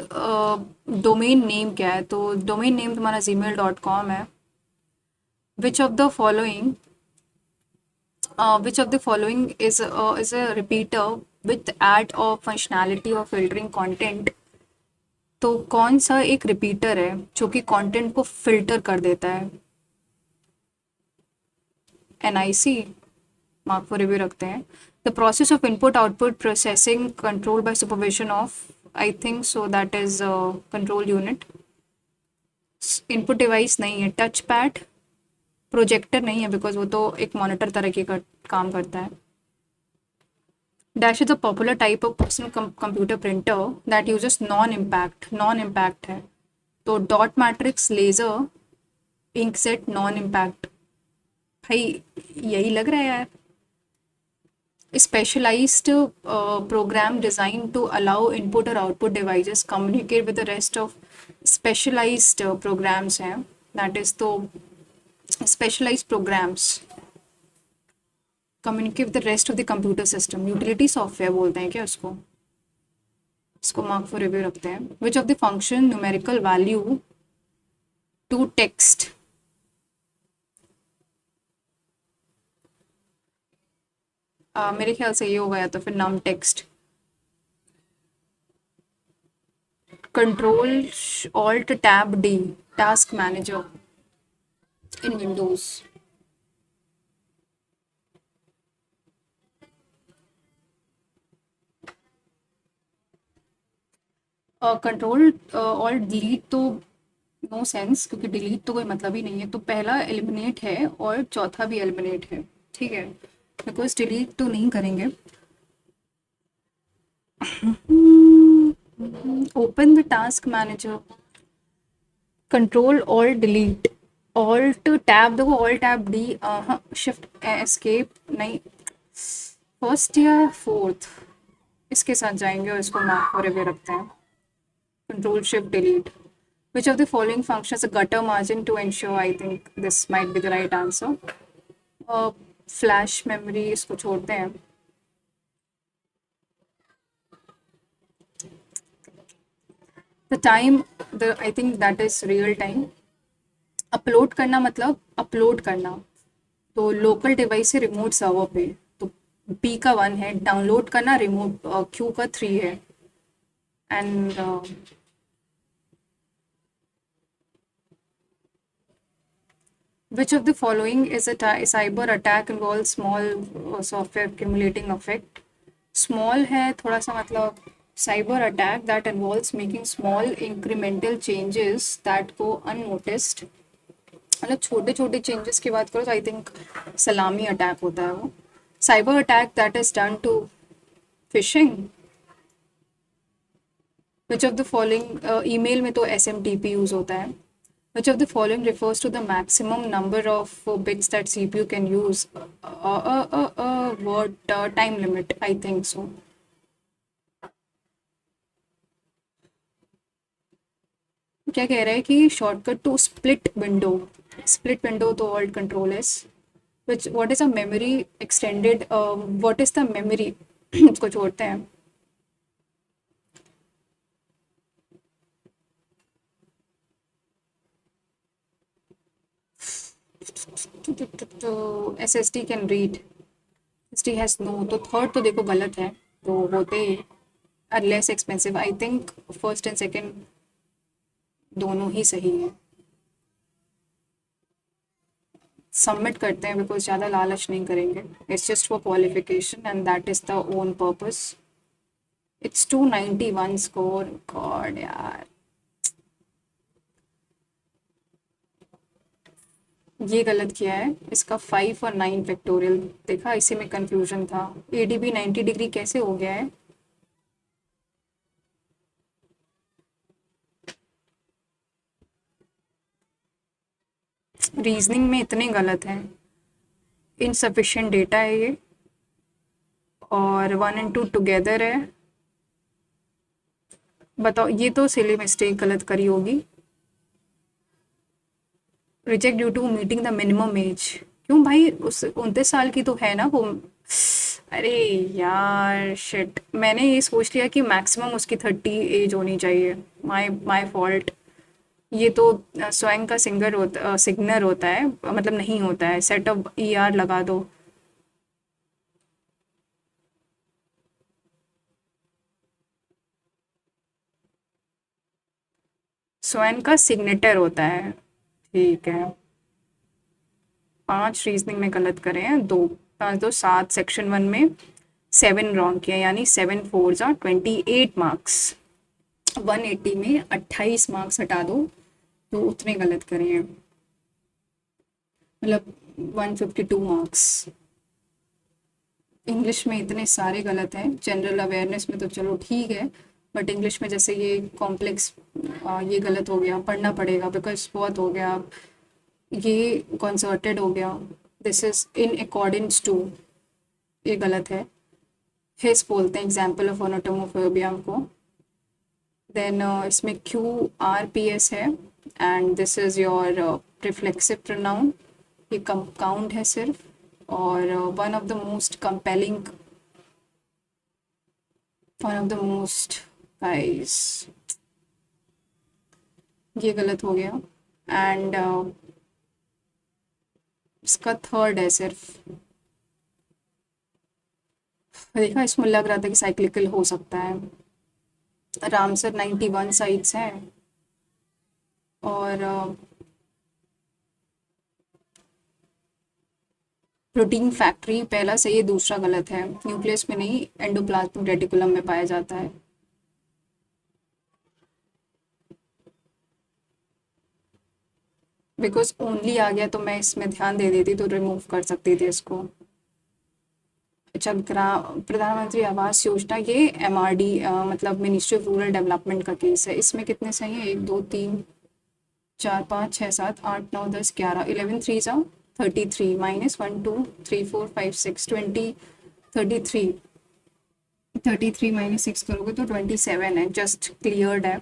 domain name क्या है? तो डोमेन नेम तुम्हारा gmail.com है. विच of the following which of the following is a repeater with add or functionality of filtering content? तो कौन सा एक repeater है जो कि कंटेंट को फिल्टर कर देता है? NIC. मार्क फॉर रिव्यू रखते हैं. The process of input output processing control by supervision of, I think so that is control unit. Input device नहीं है. Touch pad. प्रोजेक्टर नहीं है बिकॉज वो तो एक मॉनिटर तरह की काम करता है. Dash is a popular type of personal computer printer that uses non impact है. तो dot matrix, laser, inkjet, non impact. भाई यही लग रहा है यार. Specialized program designed to allow input or output devices communicate with the rest of specialized programs हैं. That is तो specialized programs communicate with the rest of the computer system. Utility software बोलते हैं क्या उसको? इसको mark for review रखते हैं. Which of the function numerical value to text? मेरे ख्याल से ये हो गया. तो फिर num text. Control alt tab D, task manager in Windows. Control alt delete तो नो सेंस, क्योंकि डिलीट तो कोई मतलब ही नहीं है. तो पहला एलिमिनेट है और चौथा भी एलिमिनेट है. ठीक है, बिकॉज डिलीट तो नहीं करेंगे. Open the task manager. Control alt delete. Alt tab देखो, alt tab D, shift escape नहीं. फर्स्ट या फोर्थ इसके साथ जाएंगे और इसको मार्क और रिव्यू रखते हैं. Control shift delete. Which of the following functions a gutter margin to ensure? I think this might be the right answer. Flash memory इसको छोड़ते हैं. The time, I think that is real time. Upload करना मतलब upload करना. तो local device से remote server पे, तो P का 1 है. डाउनलोड करना रिमोट, Q का 3 है. And which of the following is a cyber attack involves small software accumulating effect? Small है थोड़ा सा मतलब cyber attack that involves making small incremental changes that go unnoticed. मतलब छोटे छोटे चेंजेस की बात करो तो आई थिंक सलामी अटैक होता है वो. Cyber attack that is done to phishing. Which of the following, email में तो SMTP यूज होता है. Which of the following refers to the maximum number of bits that CPU can use? Word time limit, I think so. क्या कह रहा है कि shortcut to split window. Split window तो alt control S. Which what is a memory extended, what is the memory इसको छोड़ते हैं. SSD can read. SSD has no. तो थर्ड तो देखो गलत है. तो होते are less expensive. I think first and second दोनों ही सही है. सबमिट करते हैं बिकॉज ज़्यादा लालच नहीं करेंगे. It's just for qualification and that is the own purpose. It's 291 score. God यार, ये गलत किया है. इसका 5 और 9 फैक्टोरियल देखा, इसी में कंफ्यूजन था. ADB 90 डिग्री कैसे हो गया है? रीजनिंग में इतने गलत हैं. इनसफिशिएंट डेटा है ये, और 1 and 2 टुगेदर है। बताओ, ये तो सिली मिस्टेक गलत करी होगी। Reject due to meeting the minimum age. क्यों भाई, उस 29 साल की तो है ना वो। अरे यार शिट, मैंने ये सोच लिया कि मैक्सिमम उसकी 30 एज होनी चाहिए। My my fault. ये तो स्वयं का सिग्नर होता है, मतलब नहीं होता है। सेट ऑफ ER लगा दो। स्वयं का सिग्नेटर होता है। ठीक है। 5 रीजनिंग में गलत करे हैं, 2 5 2 7 सेक्शन 1 में 7 रॉन्ग किया, यानी 7 4 जा 28 मार्क्स। 180 में 28 मार्क्स हटा दो तो उतने गलत करे हैं, मतलब 152 मार्क्स। इंग्लिश में इतने सारे गलत हैं, जनरल अवेयरनेस में तो चलो ठीक है, बट इंग्लिश में जैसे ये कॉम्प्लेक्स, ये गलत हो गया, पढ़ना पड़ेगा बिकॉज बहुत हो गया। ये कंसर्टेड हो गया, this is in accordings to, ये गलत है। हिस बोलते हैं एग्जाम्पल ऑफ ओनोटोमोफोबिया को। देन इसमें QRPS है, and this is your reflexive pronoun. ये कंपाउंड है सिर्फ, और one of the most guys, ये गलत हो गया। एंड इसका थर्ड है सिर्फ। देखा, इसमें लग रहा था कि साइक्लिकल हो सकता है। रामसर 91 साइट्स हैं, और प्रोटीन फैक्ट्री पहला सही है, दूसरा गलत है। न्यूक्लियस में नहीं, एंडोप्लाज्मिक रेटिकुलम में पाया जाता है। बिकॉज ओनली आ गया तो मैं इसमें ध्यान दे देती तो रिमूव कर सकती थी इसको। अच्छा, ग्राम प्रधानमंत्री आवास योजना, ये MRD, मतलब मिनिस्ट्री ऑफ रूरल डेवलपमेंट का केस है। इसमें कितने सही हैं? 1 2 3 4 5 6 7 8 9 10 11, 11 3 जा 33, -1 2 3 4 5 6 20, 33। 33 -6 करोगे तो 27 है, जस्ट क्लियर्ड है।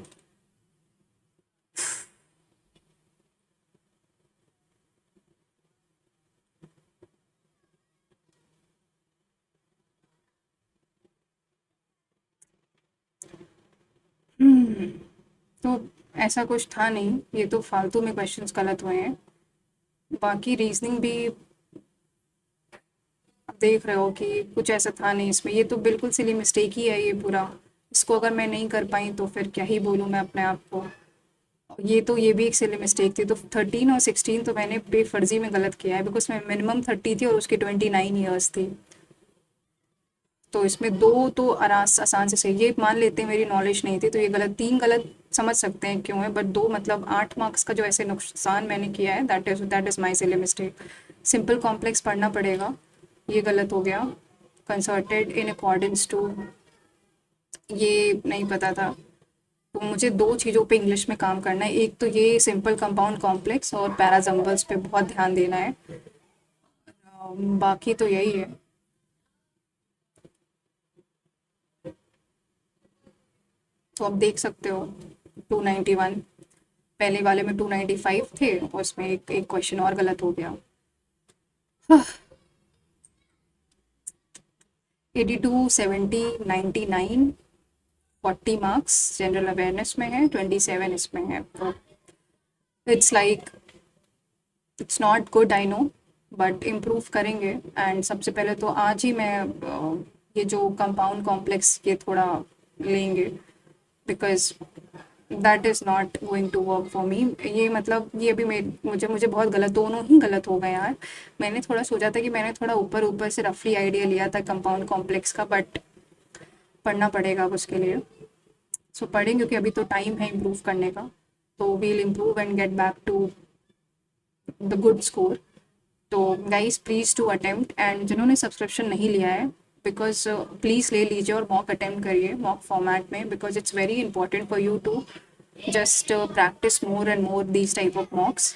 तो ऐसा कुछ था नहीं, ये तो फालतू में क्वेश्चंस गलत हुए हैं। बाकी रीजनिंग भी आप देख रहे हो कि कुछ ऐसा था नहीं इसमें, ये तो बिल्कुल सिली मिस्टेक ही है ये पूरा। इसको अगर मैं नहीं कर पाई तो फिर क्या ही बोलूँ मैं अपने आप को। ये भी एक सिली मिस्टेक थी। तो 13 और 16 तो मैंने बेफर्जी में गलत किया है, बिकॉज मैं मिनिमम 30 थी और उसकी 29 ईयर्स थी। तो इसमें दो तो आसान से सही, ये मान लेते हैं मेरी नॉलेज नहीं थी तो ये गलत, 3 गलत समझ सकते हैं क्यों है, बट 2 मतलब 8 मार्क्स का जो ऐसे नुकसान मैंने किया है, that is my silly mistake. Simple complex पढ़ना पड़ेगा, ये गलत हो गया। कंसर्टेड इन अकॉर्डेंस टू, ये नहीं पता था। तो मुझे 2 चीज़ों पे इंग्लिश में काम करना है, एक तो ये सिंपल कंपाउंड कॉम्प्लेक्स और पैराजम्बल्स पे बहुत ध्यान देना है। बाकी तो यही है। तो आप देख सकते हो 291, पहले वाले में 295 थे, और उसमें एक एक क्वेश्चन और गलत हो गया। 82 70 99, 40 मार्क्स जनरल अवेयरनेस में है, 27 इसमें है। तो it's like, it's not good I know, but improve करेंगे। एंड सबसे पहले तो आज ही मैं ये जो कंपाउंड कॉम्प्लेक्स ये थोड़ा लेंगे, because that is not going to work for me. ये मतलब ये भी मुझे मुझे बहुत गलत, दोनों ही गलत हो गए यार। मैंने थोड़ा सोचा था कि मैंने थोड़ा ऊपर ऊपर से रफली आइडिया लिया था कंपाउंड कॉम्प्लेक्स का, बट पढ़ना पड़ेगा अब उसके लिए। सो पढ़ें, क्योंकि अभी तो टाइम है इम्प्रूव करने का। तो we'll improve and get back to the good score. तो guys please to attempt, and जिन्होंने सब्सक्रिप्शन नहीं लिया है, बिकॉज प्लीज़ ले लीजिए और मॉक अटेम्प्ट करिए मॉक फॉर्मेट में, because it's very important for you to just practice more and more these type of mocks.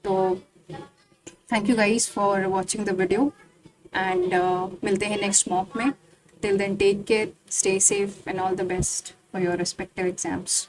तो thank you guys for watching the video and मिलते हैं नेक्स्ट मॉक में. Till then take care, stay safe and all the best for your respective exams.